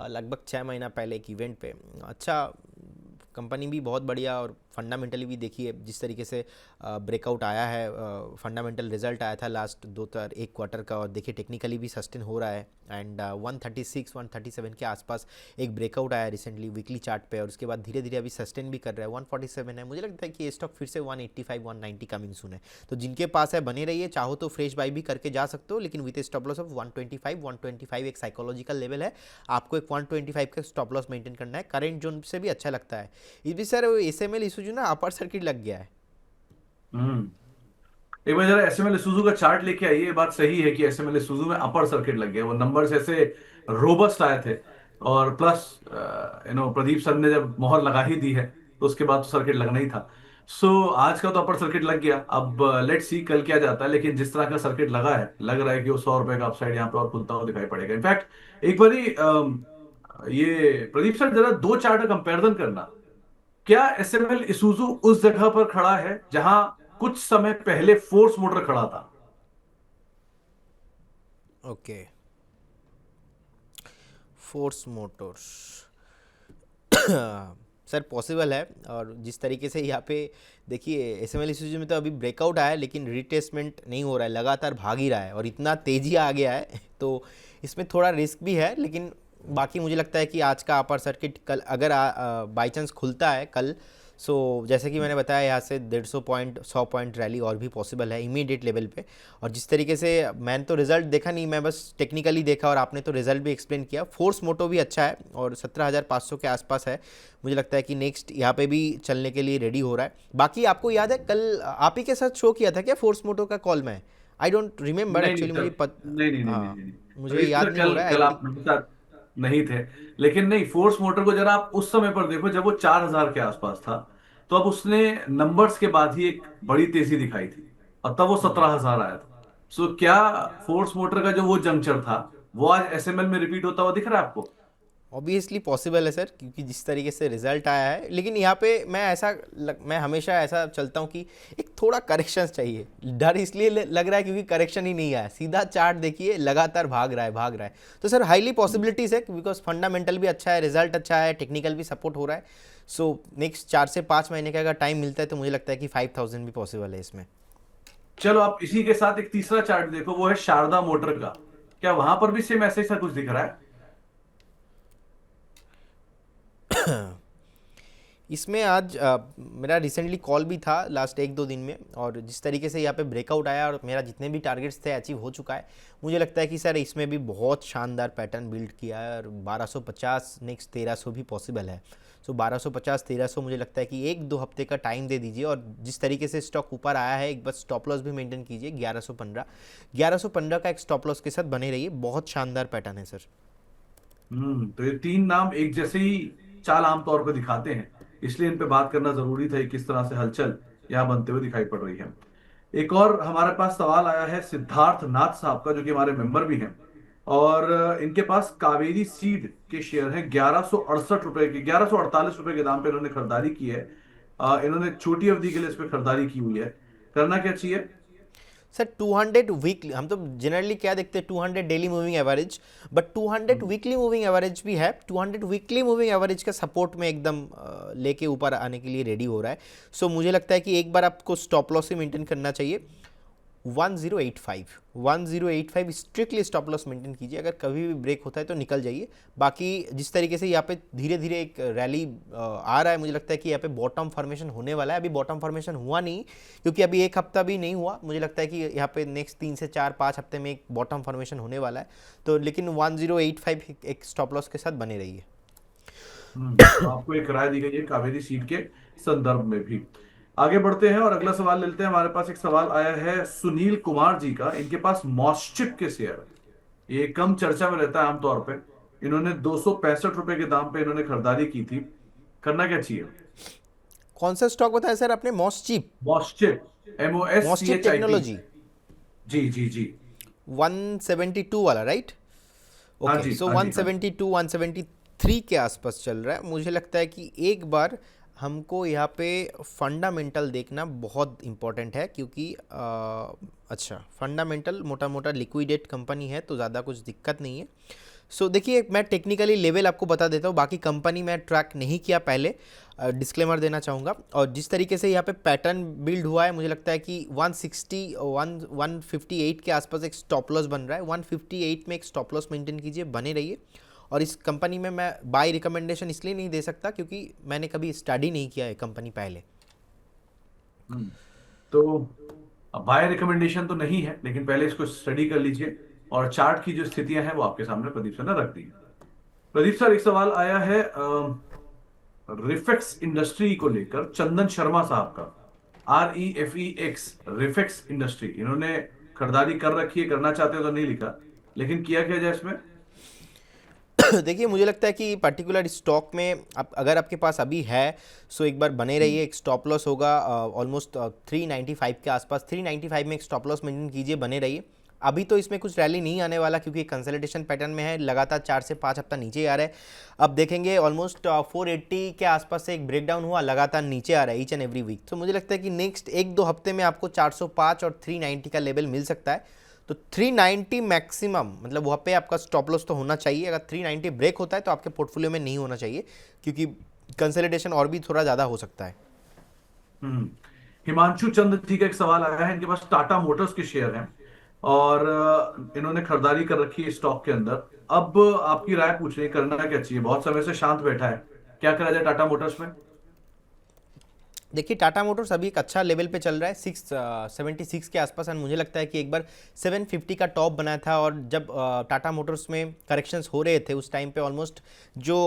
लगभग 6 महीना पहले एक इवेंट पे। अच्छा, कंपनी भी बहुत बढ़िया, और फंडामेंटली भी देखिए जिस तरीके से ब्रेकआउट आया है, फंडामेंटल रिजल्ट आया था लास्ट 1 क्वार्टर का, और देखिए टेक्निकली भी सस्टेन हो रहा है। एंड 136 137 के आसपास एक ब्रेकआउट आया रिसेंटली वीकली चार्ट पे, और उसके बाद धीरे धीरे अभी सस्टेन भी कर रहा है। 147 है, मुझे लगता है कि ये स्टॉक फिर से 185 190 कमिंग सून है। तो जिनके पास है बने रहिए, चाहो तो फ्रेश बाई भी करके जा सकते हो, लेकिन विद स्टॉप लॉस ऑफ 125 एक साइकोलॉजिकल लेवल है। आपको एक 125 का स्टॉप लॉस मेंटेन करना है। करेंट जोन से भी अच्छा लगता है। इस भी सर एसएमएल इशू जो ना अपर सर्किट लग गया है। हम्म एक बार जरा एसएमएल इसूजू का चार्ट लेके आइए। ये बात सही है कि एसएमएल इसूजू में अपर सर्किट लग गया, वो नंबर्स ऐसे रोबस्ट आए थे। और प्लस प्रदीप सर ने जब मोहर लगा ही दी है तो उसके बाद तो सर्किट लगना ही था। सो आज का तो अपर सर्किट लग गया। अब लेट्स सी कल क्या जाता है, लेकिन जिस तरह का सर्किट लगा है, लग रहा है कि वो 100 रुपए का अपसाइड यहाँ पे और खुलता हुआ दिखाई पड़ेगा। इनफैक्ट एक बारी ये प्रदीप सर जरा दो चार्ट का कंपैरिजन करना। क्या एसएमएल इसूजू उस जगह पर खड़ा है जहां कुछ समय पहले फोर्स मोटर खड़ा था? Okay, force Motors sir possible है। और जिस तरीके से यहाँ पे देखिए एसएमएल इशूज में तो अभी ब्रेकआउट आया है, लेकिन रिटेस्टमेंट नहीं हो रहा है, लगातार भाग ही रहा है और इतना तेजी आ गया है तो इसमें थोड़ा रिस्क भी है। लेकिन बाकी मुझे लगता है कि आज का अपर सर्किट कल अगर बाई चांस खुलता है कल, सो जैसे कि मैंने बताया यहाँ से 150 पॉइंट 100 पॉइंट रैली और भी पॉसिबल है इमीडिएट लेवल पे। और जिस तरीके से मैंने तो रिजल्ट देखा नहीं, मैं बस टेक्निकली देखा और आपने तो रिजल्ट भी एक्सप्लेन किया। फोर्स मोटो भी अच्छा है और 17,500 के आसपास है। मुझे लगता है कि नेक्स्ट यहाँ पे भी चलने के लिए रेडी हो रहा है। बाकी आपको याद है कल आप ही के साथ शो किया था क्या फोर्स मोटो का कॉल में? आई डोंट रिमेंबर नहीं नहीं एक्चुअली, सर, नहीं नहीं नहीं नहीं हाँ नहीं नहीं। मुझे प्रदीप याद सर नहीं हो कल रहा है आई कल थिंक। आप मेरे साथ नहीं थे। लेकिन नहीं, फोर्स मोटर को जरा आप उस समय पर देखो जब वो 4,000 के आसपास था, तो अब उसने नंबर्स के बाद ही एक बड़ी तेजी दिखाई थी और तब वो 17,000 आया था। सो क्या फोर्स मोटर का जो वो जंक्शन था वो आज एसएमएल में रिपीट होता हुआ दिख रहा है आपको? ऑब्वियसली पॉसिबल है सर, क्योंकि जिस तरीके से रिजल्ट आया है। लेकिन यहाँ पे मैं हमेशा ऐसा चलता हूँ कि एक थोड़ा करेक्शन चाहिए। डर इसलिए लग रहा है क्योंकि करेक्शन ही नहीं आया, सीधा चार्ट देखिए लगातार भाग रहा है भाग रहा है। तो सर हाईली पॉसिबिलिटीज है, बिकॉज फंडामेंटल भी अच्छा है, रिजल्ट अच्छा है, टेक्निकल भी सपोर्ट हो रहा है। सो नेक्स्ट 4 से 5 महीने का अगर टाइम मिलता है तो मुझे लगता है कि 5,000 भी पॉसिबल है इसमें। चलो आप इसी के साथ एक तीसरा चार्ट देखो, वो है शारदा मोटर का। क्या वहां पर भी सेम ऐसे ही सा कुछ दिख रहा है? इसमें आज मेरा रिसेंटली कॉल भी था लास्ट 1-2 दिन में, और जिस तरीके से यहाँ पे ब्रेकआउट आया और मेरा जितने भी टारगेट्स थे अचीव हो चुका है। मुझे लगता है कि सर इसमें भी बहुत शानदार पैटर्न बिल्ड किया है और 1250 नेक्स्ट 1300 भी पॉसिबल है। सो 1250 1300 मुझे लगता है कि 1-2 हफ्ते का टाइम दे दीजिए, और जिस तरीके से स्टॉक ऊपर आया है एक बस स्टॉप लॉस भी मेंटेन कीजिए 1115 का एक स्टॉप लॉस के साथ बने रहिए। बहुत शानदार पैटर्न है सर। तो ये तीन नाम एक जैसे ही चाल आमतौर पर दिखाते हैं, इसलिए इन पे बात करना जरूरी था कि किस तरह से हलचल यहाँ बनते हुए दिखाई पड़ रही है। एक और हमारे पास सवाल आया है सिद्धार्थ नाथ साहब का, जो कि हमारे मेंबर भी हैं। और इनके पास कावेरी सीड के शेयर हैं 1168 रुपए के, 1148 रुपए के दाम पे इन्होंने खरीदारी की है। इन्होंने छोटी अवधि के लिए इस पे खरीदारी की हुई है। करना क्या चाहिए? सर 200 वीकली, हम तो जनरली क्या देखते हैं 200 daily moving average, but 200 weekly moving average भी है। 200 वीकली मूविंग एवरेज का सपोर्ट में एकदम लेके ऊपर आने के लिए रेडी हो रहा है। सो मुझे लगता है कि एक बार आपको स्टॉप लॉस ही मेंटेन करना चाहिए 1085 स्ट्रिक्टली स्टॉप लॉस मेंटेन कीजिए। अगर कभी भी ब्रेक होता है तो निकल जाइए। बाकी जिस तरीके से यहाँ पे धीरे धीरे एक रैली आ रहा है, मुझे लगता है कि यहाँ पे बॉटम फॉर्मेशन होने वाला है। अभी बॉटम फॉर्मेशन हुआ नहीं, क्योंकि अभी एक हफ्ता भी नहीं हुआ। मुझे लगता है कि यहाँ पे नेक्स्ट 3 से 4 5 हफ्ते में एक बॉटम फॉर्मेशन होने वाला है। तो लेकिन 1085 एक स्टॉप लॉस के साथ बने रहिए। तो आपको एक राय दी गई है कावेरी सीड के संदर्भ में भी। आगे बढ़ते हैं और अगला सवाल लेते हैं। हमारे पास एक सवाल आया है सुनील कुमार जी का। इनके पास मॉस्चिप के शेयर है। ये कम चर्चा में रहता है आमतौर पे। इन्होंने 265 रुपए के दाम पे इन्होंने खरीदारी की थी। करना क्या चाहिए? कौन सा स्टॉक बताया सर आपने? मॉस्चिप? मॉस्चिप, मॉस्चिप MOSCHIP। टेक्नोलॉजी? जी जी जी। 172 वाला, राइट? हाँ ओके, जी सो हाँ जी हाँ जी। 172 173 के आसपास चल रहा है। मुझे लगता है कि एक बार हमको यहाँ पे फंडामेंटल देखना बहुत इम्पोर्टेंट है, क्योंकि अच्छा फंडामेंटल मोटा मोटा लिक्विडेट कंपनी है तो ज़्यादा कुछ दिक्कत नहीं है। सो देखिए मैं टेक्निकली लेवल आपको बता देता हूँ, बाकी कंपनी मैं ट्रैक नहीं किया पहले, डिस्क्लेमर देना चाहूँगा। और जिस तरीके से यहाँ पे पैटर्न बिल्ड हुआ है, मुझे लगता है कि 158 के आसपास एक स्टॉप लॉस बन रहा है। 158 में एक स्टॉप लॉस मेंटेन कीजिए, बने रहिए। और इस कंपनी में मैं बाय रिकमेंडेशन इसलिए नहीं दे सकता क्योंकि मैंने कभी स्टडी नहीं किया है कंपनी पहले। हम्म, तो बाय रिकमेंडेशन तो नहीं है, लेकिन पहले इसको स्टडी कर लीजिए और चार्ट की जो स्थितियां हैं वो आपके सामने प्रदीप सर ने रख दी है। प्रदीप सर एक सवाल आया है रिफेक्स इंडस्ट्री को लेकर, चंदन शर्मा साहब का। REFEX, Refex industry. इन्होंने खरीदारी कर रखी है, करना चाहते हो तो नहीं लिखा, लेकिन किया क्या जाए इसमें? देखिए मुझे लगता है कि पर्टिकुलर स्टॉक में आप अगर आपके पास अभी है सो एक बार बने रहिए। एक स्टॉप लॉस होगा ऑलमोस्ट 395 के आसपास। 395 में एक स्टॉप लॉस मेंटेन कीजिए, बने रहिए। अभी तो इसमें कुछ रैली नहीं आने वाला क्योंकि कंसोलिडेशन पैटर्न में है, लगातार 4 से 5 हफ्ता नीचे आ रहा है। अब देखेंगे ऑलमोस्ट 480 के आसपास से एक ब्रेकडाउन हुआ, लगातार नीचे आ रहा है ईच एंड एवरी वीक। तो मुझे लगता है कि नेक्स्ट 1-2 हफ्ते में आपको 405 और 390 का लेवल मिल सकता है। तो 390 मैक्सिमम, मतलब वहाँ पे आपका स्टॉप लॉस तो होना चाहिए। अगर 390 ब्रेक होता है तो आपके पोर्टफोलियो में नहीं होना चाहिए क्योंकि कंसोलिडेशन और भी थोड़ा ज़्यादा हो सकता है। हम्म। हिमांशु चंद्र जी का एक सवाल आया है, इनके पास टाटा मोटर्स के शेयर हैं और इन्होंने खरीदारी कर रखी है स्टॉक के अंदर। अब आपकी राय पूछ रहे हैं, करना क्या चाहिए? बहुत समय से शांत बैठा है, क्या करा जाए टाटा मोटर्स में? देखिए टाटा मोटर्स अभी एक अच्छा लेवल पे चल रहा है 676 के आसपास, एंड मुझे लगता है कि एक बार 750 का टॉप बनाया था। और जब टाटा मोटर्स में करेक्शंस हो रहे थे उस टाइम पे ऑलमोस्ट जो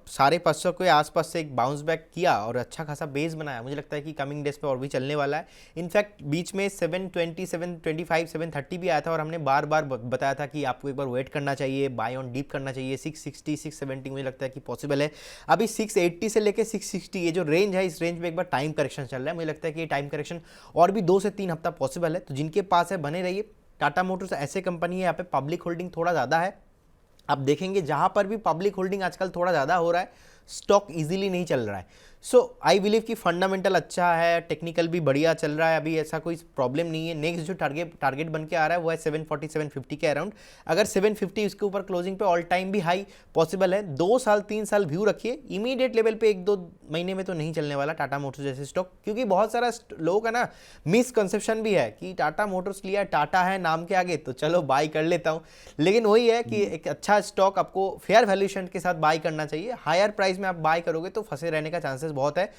550 के आसपास से एक बाउंस बैक किया और अच्छा खासा बेस बनाया। मुझे लगता है कि कमिंग डेज पे और भी चलने वाला है। इनफैक्ट बीच में 720, 725, 730 भी आया था और हमने बार बार बताया था कि आपको एक बार वेट करना चाहिए, बाय ऑन डीप करना चाहिए। 660, 670 मुझे लगता है कि पॉसिबल है। अभी 680 से लेके 660 ये जो रेंज है, इस रेंज में एक बार टाइम करेक्शन चल रहा है। मुझे लगता है कि ये टाइम करेक्शन और भी 2 से 3 हफ्ता पॉसिबल है। तो जिनके पास है बने रहिए। टाटा मोटर्स ऐसे कंपनी है, यहाँ पे पब्लिक होल्डिंग थोड़ा ज़्यादा है। आप देखेंगे जहाँ पर भी पब्लिक होल्डिंग आजकल थोड़ा ज़्यादा हो रहा है, स्टॉक इजीली नहीं चल रहा है। सो आई बिलीव कि फंडामेंटल अच्छा है, टेक्निकल भी बढ़िया चल रहा है, अभी ऐसा कोई प्रॉब्लम नहीं है। नेक्स्ट जो टारगेट बन के आ रहा है वो है 740, 750 के अराउंड। अगर 750 इसके ऊपर क्लोजिंग पे ऑल टाइम भी हाई पॉसिबल है। 2 साल 3 साल व्यू रखिए। इमीडिएट लेवल पे 1-2 महीने में तो नहीं चलने वाला टाटा मोटर्स जैसे स्टॉक, क्योंकि बहुत सारा लोगों का ना मिसकंसेप्शन भी है कि टाटा मोटर्स लिया, टाटा है नाम के आगे तो चलो बाई कर लेता हूँ। लेकिन वही है कि एक अच्छा स्टॉक आपको फेयर वैल्यूएशन के साथ बाई करना चाहिए। हायर प्राइस में आप बाई करोगे तो फंसे रहने का चांसेस बहुत है।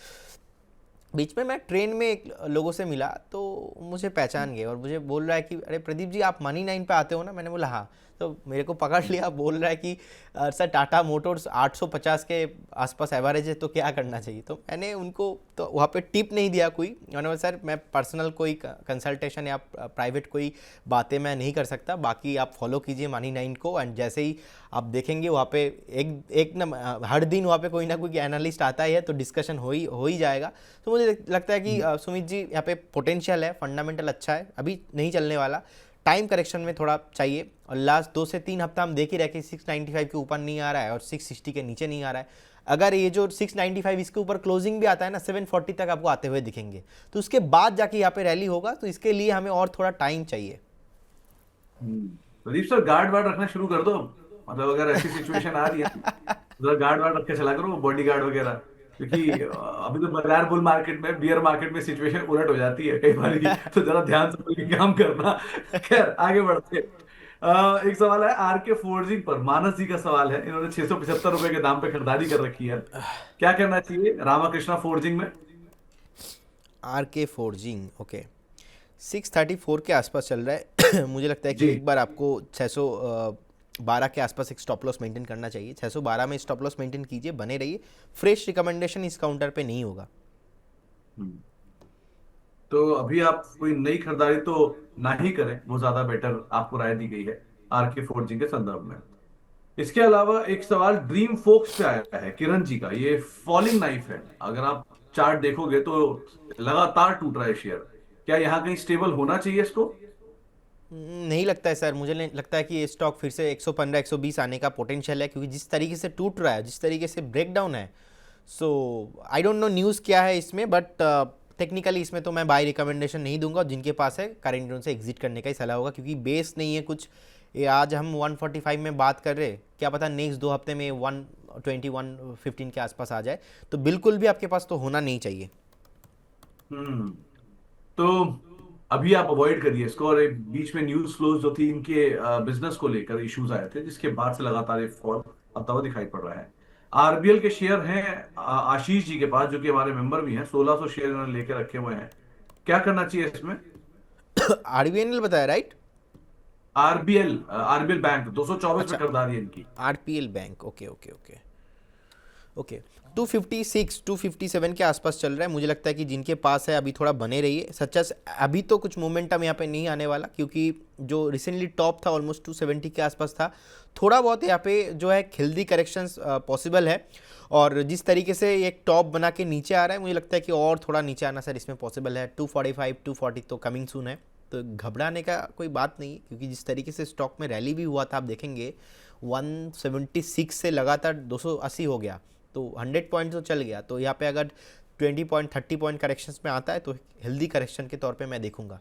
बीच में मैं ट्रेन में एक लोगों से मिला तो मुझे पहचान गए और मुझे बोल रहा है कि अरे प्रदीप जी आप मनी 9 पे आते हो ना? मैंने बोला हाँ। तो मेरे को पकड़ लिया, बोल रहा है कि सर टाटा मोटर्स 850 के आसपास एवरेज है तो क्या करना चाहिए? तो मैंने उनको तो वहाँ पे टिप नहीं दिया कोई। मैंने बोला सर मैं पर्सनल कोई कंसल्टेशन या प्राइवेट कोई बातें मैं नहीं कर सकता, बाकी आप फॉलो कीजिए मनी 9 को। एंड जैसे ही आप देखेंगे वहाँ पे एक ना हर दिन वहाँ पे कोई ना कोई एनालिस्ट आता ही है तो डिस्कशन हो ही जाएगा। तो मुझे लगता है कि सुमित जी यहाँ पे पोटेंशियल है, फंडामेंटल अच्छा है, अभी नहीं चलने वाला। टाइम करेक्शन में थोड़ा चाहिए और लास्ट 2 से 3 हफ्ता हम देख ही रहे कि 695 के ऊपर नहीं आ रहा है और 660 के नीचे नहीं आ रहा है। अगर ये जो 695 इसके ऊपर क्लोजिंग भी आता है ना 740 तक आपको आते हुए दिखेंगे, तो उसके बाद जाके यहाँ पे रैली होगा। तो इसके लिए हमें और थोड़ा टाइम चाहिए। प्रदीप सर, गार्ड वार्ड रखना शुरू कर दो। मतलब अगर ऐसी सिचुएशन आ रही है तो गार्ड वार्ड रख के चला करो, बॉडी गार्ड वगैरह। क्योंकि अभी तो बाजार बुल मार्केट में, बियर मार्केट में सिचुएशन उलट हो जाती है कई बार। तो जरा ध्यान से कोई काम करना। खैर आगे बढ़ते हैं। एक सवाल है आर के फोर्जिंग पर, मानस जी का सवाल है। इन्होंने 675 रुपए के दाम पे खरीदारी कर रखी है, क्या करना चाहिए रामाकृष्णा फोर्जिंग में? आर के फोर्जिंग ओके, 634 के आसपास चल रहा है। मुझे लगता है कि जी। एक बार आपको 612 के आसपास एक स्टॉप लॉस मेंटेन करना चाहिए। 612 में स्टॉप लॉस मेंटेन कीजिए, बने रहिए। फ्रेश रिकमेंडेशन इस काउंटर पे नहीं होगा। हम्म। तो अभी आप कोई नई खरीदारी तो ना ही करें, वो ज्यादा बेटर आपको राय दी गई है आर के फोर्जिंग के संदर्भ में। इसके अलावा एक सवाल ड्रीम फोक्स पे आया है किरण जी का। ये फॉलिंग नाइफ है, अगर आप चार्ट देखोगे तो लगातार टूट रहा है शेयर। क्या यहाँ कहीं स्टेबल होना चाहिए इसको? नहीं लगता है सर, मुझे नहीं लगता है कि ये स्टॉक फिर से 115, 120 आने का पोटेंशियल है, क्योंकि जिस तरीके से टूट रहा है, जिस तरीके से ब्रेकडाउन है। सो आई डोंट नो न्यूज़ क्या है इसमें, बट टेक्निकली इसमें तो मैं बाय रिकमेंडेशन नहीं दूंगा। जिनके पास है करेंट जोन से एग्जिट करने का ही सलाह होगा, क्योंकि बेस नहीं है कुछ। ये आज हम 145 में बात कर रहे, क्या पता नेक्स्ट 2 हफ्ते में 120, 115 के आसपास आ जाए। तो बिल्कुल भी आपके पास तो होना नहीं चाहिए। हम्म। तो अभी आप अवॉइड करिए इसको। और एक बीच में न्यूज फ्लोज जो थी इनके बिजनेस को लेकर इश्यूज आए थे, जिसके बाद से लगातार ये फॉल आता हुआ दिखाई पड़ रहा है। आरबीएल के शेयर हैं आशीष जी के पास, जो कि हमारे मेंबर भी हैं। 1600 शेयर इन्होंने लेके रखे हुए हैं, क्या करना चाहिए इसमें? आरबीएनएल बताया राइट? आरबीएल आरबीएल बैंक 224 पे अच्छा, खरीदारी है इनकी। RPL bank, okay okay okay. Okay, 256 257 के आसपास चल रहा है। मुझे लगता है कि जिनके पास है अभी थोड़ा बने रहिए। सच्चा अभी तो कुछ मोमेंटम यहाँ पे नहीं आने वाला, क्योंकि जो रिसेंटली टॉप था ऑलमोस्ट 270 के आसपास था। थोड़ा बहुत यहाँ पे जो है हेल्दी करेक्शंस पॉसिबल है, और जिस तरीके से ये एक टॉप बना के नीचे आ रहा है, मुझे लगता है कि और थोड़ा नीचे आना सर इसमें पॉसिबल है। 245 240 तो कमिंग सून है, तो घबराने का कोई बात नहीं है, क्योंकि जिस तरीके से स्टॉक में रैली भी हुआ था, आप देखेंगे 176 से लगातार 280 हो गया, तो 100 पॉइंट तो चल गया। तो यहाँ पे अगर 20 पॉइंट 30 पॉइंट करेक्शंस में आता है तो हेल्दी करेक्शन के तौर पे मैं देखूंगा।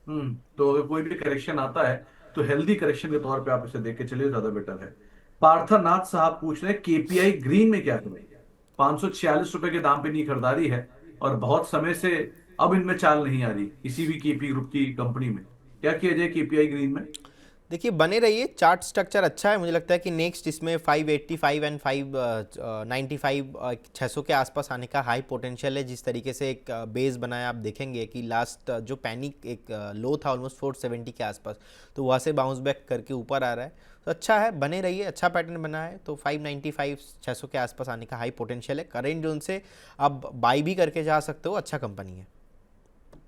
तो अगर कोई भी करेक्शन आता है तो हेल्दी करेक्शन के तौर पे आप इसे देख के चलिए, ज्यादा बेटर है। पार्थनाथ साहब पूछ रहे हैं केपीआई ग्रीन में क्या करें। 546 रुपए के दाम पे नहीं खरीदारी है, और बहुत समय से अब इनमें चाल नहीं आ रही किसी भी केपी ग्रुप की कंपनी में। क्या किया जाए केपीआई ग्रीन में? देखिए, बने रहिए, चार्ट स्ट्रक्चर अच्छा है। मुझे लगता है कि नेक्स्ट इसमें 585 एंड 595 600 के आसपास आने का हाई पोटेंशियल है। जिस तरीके से एक बेस बनाया, आप देखेंगे कि लास्ट जो पैनिक एक लो था ऑलमोस्ट 470 के आसपास, तो वहाँ से बाउंस बैक करके ऊपर आ रहा है। तो अच्छा है, बने रहिए, अच्छा पैटर्न बना है। तो 595 600 के आसपास आने का हाई पोटेंशियल है। करेंट जोन से आप बाई भी करके जा सकते हो, अच्छा कंपनी है।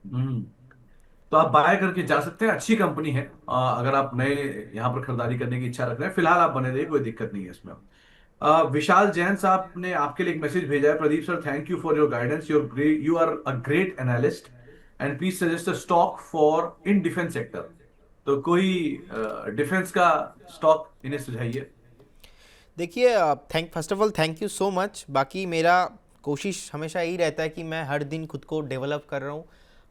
हम्म तो आप बाय करके जा सकते हैं, अच्छी कंपनी है। अगर आप नए यहाँ पर खरीदारी करने की इच्छा रख रहे हैं, फिलहाल आप बने रहिए, कोई दिक्कत नहीं है इसमें। विशाल जैन साहब ने आपके लिए एक मैसेज भेजा है। Pradeep sir, thank you for your guidance, you are a great analyst and please suggest a stock for in defence sector. तो कोई डिफेंस का स्टॉक इन्हें सुझाइए। देखिए, first of all thank you so much. बाकी मेरा कोशिश हमेशा यही रहता है कि मैं हर दिन खुद को डेवलप कर रहा हूँ,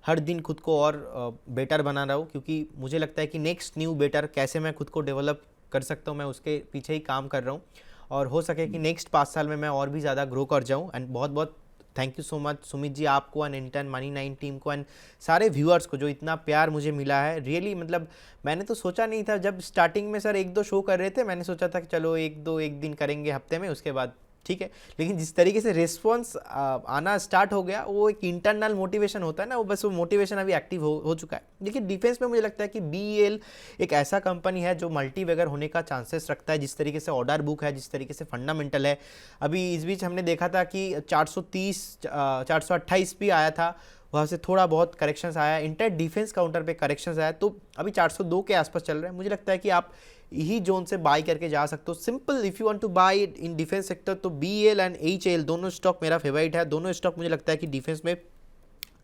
हर दिन खुद को और बेटर बना रहा हूँ, क्योंकि मुझे लगता है कि नेक्स्ट न्यू बेटर कैसे मैं खुद को डेवलप कर सकता हूँ, मैं उसके पीछे ही काम कर रहा हूँ। और हो सके कि नेक्स्ट 5 साल में मैं और भी ज़्यादा ग्रो कर जाऊँ। एंड बहुत बहुत thank you so much Sumit ji, आपको एंड इंटर्न मनी 9 टीम को एंड सारे व्यूअर्स को, जो इतना प्यार मुझे मिला है। रियली मतलब मैंने तो सोचा नहीं था, जब स्टार्टिंग में सर 1-2 शो कर रहे थे, मैंने सोचा था कि चलो 1 दिन करेंगे हफ्ते में, उसके बाद ठीक है। लेकिन जिस तरीके से रिस्पॉन्स आना स्टार्ट हो गया, वो एक इंटरनल मोटिवेशन होता है ना, वो बस वो मोटिवेशन अभी एक्टिव हो चुका है। लेकिन डिफेंस में मुझे लगता है कि BEL एक ऐसा कंपनी है जो मल्टीवेगर होने का चांसेस रखता है। जिस तरीके से ऑर्डर बुक है, जिस तरीके से फंडामेंटल है। अभी इस बीच हमने देखा था कि 430 428 भी आया था, वहाँ से थोड़ा बहुत करेक्शंस आया, इंटर डिफेंस काउंटर पे करेक्शंस आया, तो अभी 402 के आसपास चल रहा है। मुझे लगता है कि आप यही जोन से बाय करके जा सकते हो। Simple, if you want to buy in defence sector, तो BEL एंड HAL दोनों स्टॉक मेरा फेवरेट है। दोनों स्टॉक मुझे लगता है कि डिफेंस में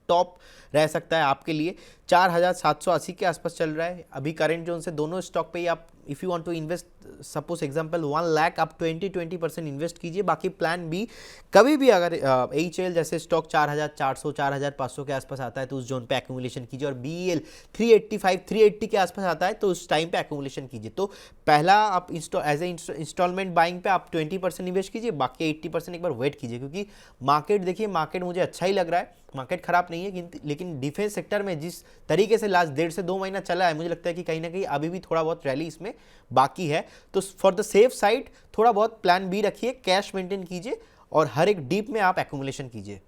टॉप रह सकता है आपके लिए। 4780 के आसपास चल रहा है अभी करंट जोन से। दोनों स्टॉक पे ही आप if you want to invest, suppose example 1 lakh, आप 20% इन्वेस्ट कीजिए। बाकी प्लान बी, कभी भी अगर HAL जैसे स्टॉक 4400 4500 के आसपास आता है तो उस जोन पे एक्यूमुलेशन कीजिए, और BEL 385 380 के आसपास आता है तो उस टाइम पे एक्यूमुलेशन कीजिए। तो पहला आप एज ए इंस्टॉलमेंट बाइंग पे आप 20% इन्वेस्ट कीजिए, बाकी 80% एक बार वेट कीजिए, क्योंकि मार्केट देखिए, मार्केट मुझे अच्छा ही लग रहा है, मार्केट खराब नहीं है। लेकिन डिफेंस सेक्टर में जिस तरीके से लास्ट 1.5 से 2 महीना चला है, मुझे लगता है कि कहीं ना कहीं अभी भी थोड़ा बहुत रैली इसमें बाकी है। तो फॉर द सेफ साइड थोड़ा बहुत प्लान बी रखिए, कैश मेंटेन कीजिए, और हर एक डीप में आप एक्यूमुलेशन कीजिए।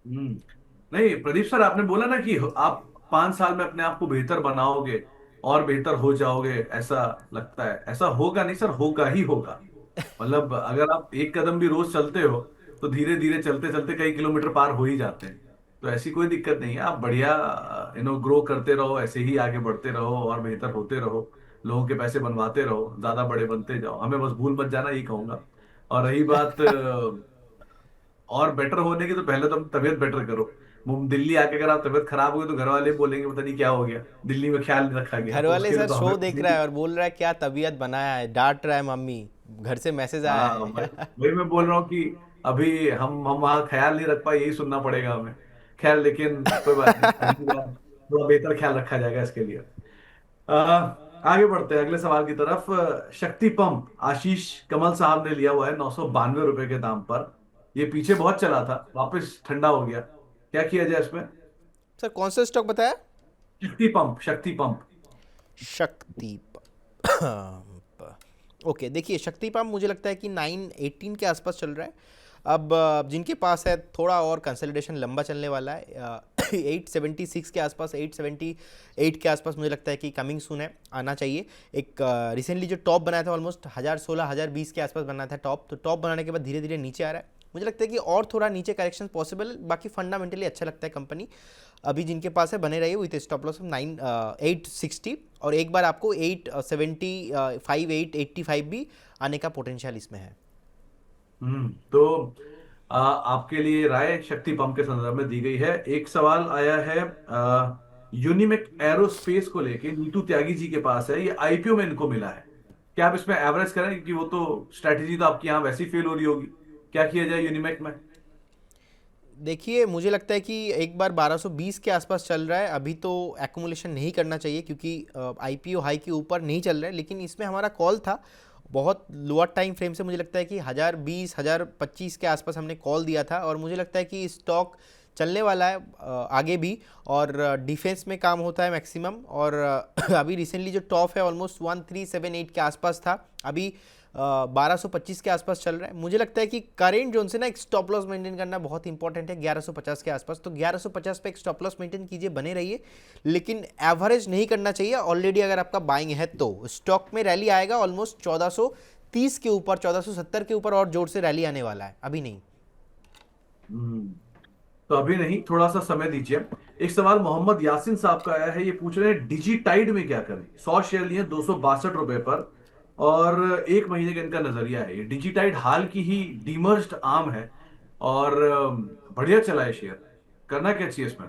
हम्म नहीं प्रदीप सर, आपने बोला ना कि आप 5 साल में अपने आप को बेहतर बनाओगे और बेहतर हो जाओगे, ऐसा लगता है। ऐसा होगा नहीं सर, होगा ही होगा। मतलब अगर आप एक कदम भी रोज चलते हो तो धीरे धीरे चलते चलते कई किलोमीटर पार हो ही जाते हैं। तो ऐसी कोई दिक्कत नहीं है, आप बढ़िया ग्रो करते रहो, ऐसे ही आगे बढ़ते रहो और बेहतर होते रहो, लोगों के पैसे बनवाते रहो, ज्यादा बड़े बनते जाओ, हमें बस भूल मत जाना, यही कहूंगा। और रही बात और बेटर होने की, तो पहले तो तबीयत बेटर करो। दिल्ली आके अगर आप तबीयत खराब हो गई तो घर वाले बोलेंगे पता नहीं क्या हो गया, दिल्ली में ख्याल नहीं रखा गया, घर तो वाले उसके लिए सर तो हमें शो देख रहा है और बोल रहा है क्या तबीयत बनाया है, डांट रहा है, मम्मी घर से मैसेज आया हाँ है। वही मैं बोल रहा हूँ कि अभी हम वहाँ ख्याल नहीं रख पाए, यही सुनना पड़ेगा हमें। खैर, लेकिन कोई बात नहीं, अगली बार थोड़ा बेहतर ख्याल रखा जाएगा इसके लिए। अ, आगे बढ़ते हैं अगले सवाल की तरफ। शक्ति पंप आशीष कमल साहब ने लिया हुआ है 992 रुपए के दाम पर। ये पीछे बहुत चला था, वापस ठंडा हो गया, क्या किया जाए इसमें? सर कौन सा स्टॉक बताया? शक्ति पंप, शक्ति पंप। शक्ति ओके, देखिए शक्ति पंप मुझे लगता है कि 918 के आसपास चल रहा है। अब जिनके पास है थोड़ा और कंसोलिडेशन लंबा चलने वाला है 876 के आसपास, 878 के आसपास मुझे लगता है कि कमिंग सून है, आना चाहिए। एक रिसेंटली जो टॉप बनाया था ऑलमोस्ट 1016 1020 के आसपास बना था टॉप, तो टॉप बनाने के बाद धीरे धीरे नीचे आ रहा है। मुझे लगता है कि और थोड़ा नीचे करेक्शन पॉसिबल है, बाकी फंडामेंटली अच्छा लगता है कंपनी। अभी जिनके पास है बने रहिए विथ स्टॉप लॉस ऑफ 860, और एक बार आपको 875 885 भी आने का पोटेंशियल इसमें है। तो आपके लिए राय शक्ति पंप के संदर्भ में दी गई है। एक सवाल आया है यूनिमेक एरोस्पेस को लेके, नीतू त्यागी जी के पास है, ये आईपीओ में इनको मिला है, क्या आप इसमें एवरेज करें, क्योंकि वो तो स्ट्रेटेजी तो आपकी यहाँ वैसी फेल हो रही होगी, क्या किया जाए यूनिमेक में? देखिए मुझे लगता है कि एक बार 1220 के आसपास चल रहा है, अभी तो एक्यूमुलेशन नहीं करना चाहिए क्योंकि आईपीओ हाई के ऊपर नहीं चल रहा है। लेकिन इसमें हमारा कॉल था बहुत लोअर टाइम फ्रेम से, मुझे लगता है कि 1020 1025 के आसपास हमने कॉल दिया था, और मुझे लगता है कि स्टॉक चलने वाला है आगे भी, और डिफेंस में काम होता है मैक्सिमम। और अभी रिसेंटली जो टॉप है ऑलमोस्ट 1378 के आसपास था, अभी 1225 के आसपास चल रहा है। मुझे लगता है कि करेंट जोन से ना एक स्टॉप लॉस मेंटेन करना बहुत इंपॉर्टेंट है 1150 के आसपास, तो 1150 पे एक स्टॉप लॉस मेंटेन कीजिए, बने रहिए, लेकिन एवरेज नहीं करना चाहिए। ऑलरेडी अगर आपका बाइंग है तो स्टॉक में रैली आएगा ऑलमोस्ट 1430 के ऊपर, 1470 के ऊपर और जोर से रैली आने वाला है, अभी नहीं। तो अभी नहीं, थोड़ा सा समय दीजिए। एक सवाल मोहम्मद यासिन साहब का आया है, ये पूछ रहे हैं डिजिटाइड में क्या करें। 100 शेयर लिए 262 रुपए पर, और एक महीने का इनका नजरिया है। ये डिजिटाइड हाल की ही डीमर्ज्ड आर्म है, और बढ़िया चला है शेयर, करना क्या चाहिए इसमें?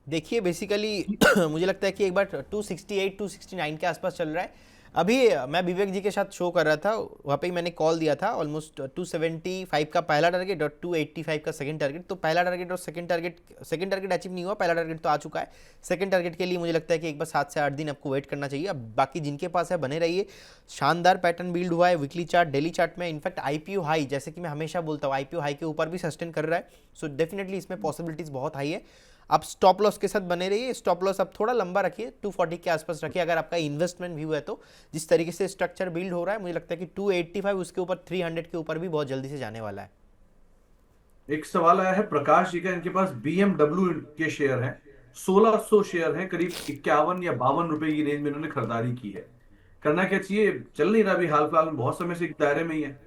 देखिए बेसिकली मुझे लगता है कि एक बार 268 269 के आसपास चल रहा है। अभी मैं विवेक जी के साथ शो कर रहा था, वहाँ पे ही मैंने कॉल दिया था ऑलमोस्ट 275 का पहला टारगेट और 285 का सेकंड टारगेट। तो पहला टारगेट और सेकंड टारगेट अचीव नहीं हुआ, पहला टारगेट तो आ चुका है। सेकंड टारगेट के लिए मुझे लगता है कि एक बार 7 से 8 दिन आपको वेट करना चाहिए। अब बाकी जिनके पास है बने रहिए, शानदार पैटर्न बिल्ड हुआ है वीकली चार्ट, डेली चार्ट में। इनफैक्ट आईपीओ हाई, जैसे कि मैं हमेशा बोलता हूँ, आईपीओ हाई के ऊपर भी सस्टेन कर रहा है, सो डेफिनेटली इसमें पॉसिबिलिटीज बहुत हाई है। आप स्टॉप लॉस के साथ बने रहिए, स्टॉप लॉस आप थोड़ा लंबा रखिए, 240 के आसपास रखिए अगर आपका इन्वेस्टमेंट व्यू है तो। जिस तरीके से स्ट्रक्चर बिल्ड हो रहा है, मुझे लगता है कि 285 उसके ऊपर 300 के ऊपर भी बहुत जल्दी से जाने वाला है। एक सवाल आया है प्रकाश जी का, इनके पास बीएमडब्ल्यू के शेयर हैं, 1600 शेयर हैं, करीब 51 या 52 रुपए की रेंज में इन्होंने खरीदारी की है, करना क्या चाहिए? चल नहीं रहा अभी, हाल फिलहाल में बहुत समय से दायरे में ही है।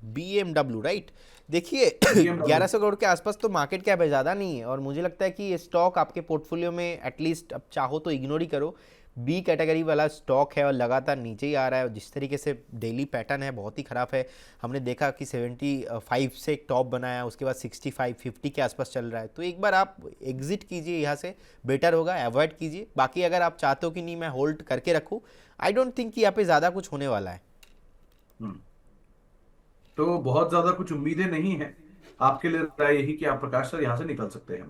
BMW राइट, देखिए बीएमडब्ल्यू 1100 करोड़ के आसपास तो मार्केट कैप है, ज़्यादा नहीं है, और मुझे लगता है कि ये स्टॉक आपके पोर्टफोलियो में एटलीस्ट अब चाहो तो इग्नोर ही करो। बी कैटेगरी वाला स्टॉक है और लगातार नीचे ही आ रहा है, और जिस तरीके से डेली पैटर्न है बहुत ही ख़राब है। हमने देखा कि 75 से एक टॉप बनाया, उसके बाद 65 50 के आसपास चल रहा है। तो एक बार आप एग्जिट कीजिए यहाँ से, बेटर होगा, अवॉइड कीजिए। बाकी अगर आप चाहते हो कि नहीं मैं होल्ड करके रखूँ, आई डोंट थिंक कि यहाँ पे ज़्यादा कुछ होने वाला है। तो बहुत ज्यादा कुछ उम्मीदें नहीं है आपके लिए, राय यही कि आप प्रकाश सर यहाँ से निकल सकते हैं।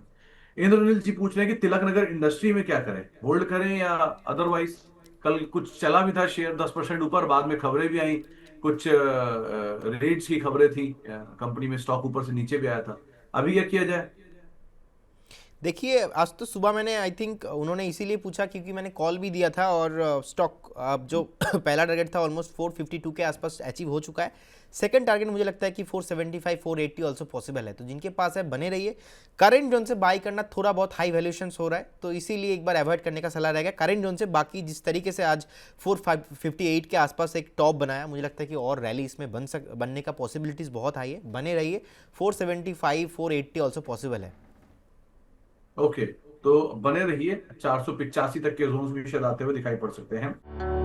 इंद्रनील जी पूछ रहे हैं कि तिलक नगर इंडस्ट्री में क्या करें, होल्ड करें या अदरवाइज? कल कुछ चला भी था शेयर 10% ऊपर, बाद में खबरें भी आई, कुछ रेट्स की खबरें थी, कंपनी में स्टॉक ऊपर से नीचे भी आया था, अभी क्या किया जाए? देखिए आज तो सुबह मैंने, आई थिंक उन्होंने इसीलिए पूछा क्योंकि मैंने कॉल भी दिया था, और स्टॉक अब जो पहला टारगेट था ऑलमोस्ट 452 के आसपास अचीव हो चुका है। सेकंड टारगेट मुझे लगता है कि 475 480 ऑल्सो पॉसिबल है, तो जिनके पास है बने रहिए। करंट जोन से बाई करना थोड़ा बहुत हाई वैल्यूएशन हो रहा है, तो इसीलिए एक बार अवॉइड करने का सलाह रहेगा करंट जोन से। बाकी जिस तरीके से आज 458 के आसपास एक टॉप बनाया, मुझे लगता है कि और रैली इसमें बनने का पॉसिबिलिटीज़ बहुत हाई है, बने रहिए। 475 480 ऑल्सो पॉसिबल है। ओके, तो बने रहिए, 485 तक के जोन्स भी शायद आते हुए दिखाई पड़ सकते हैं।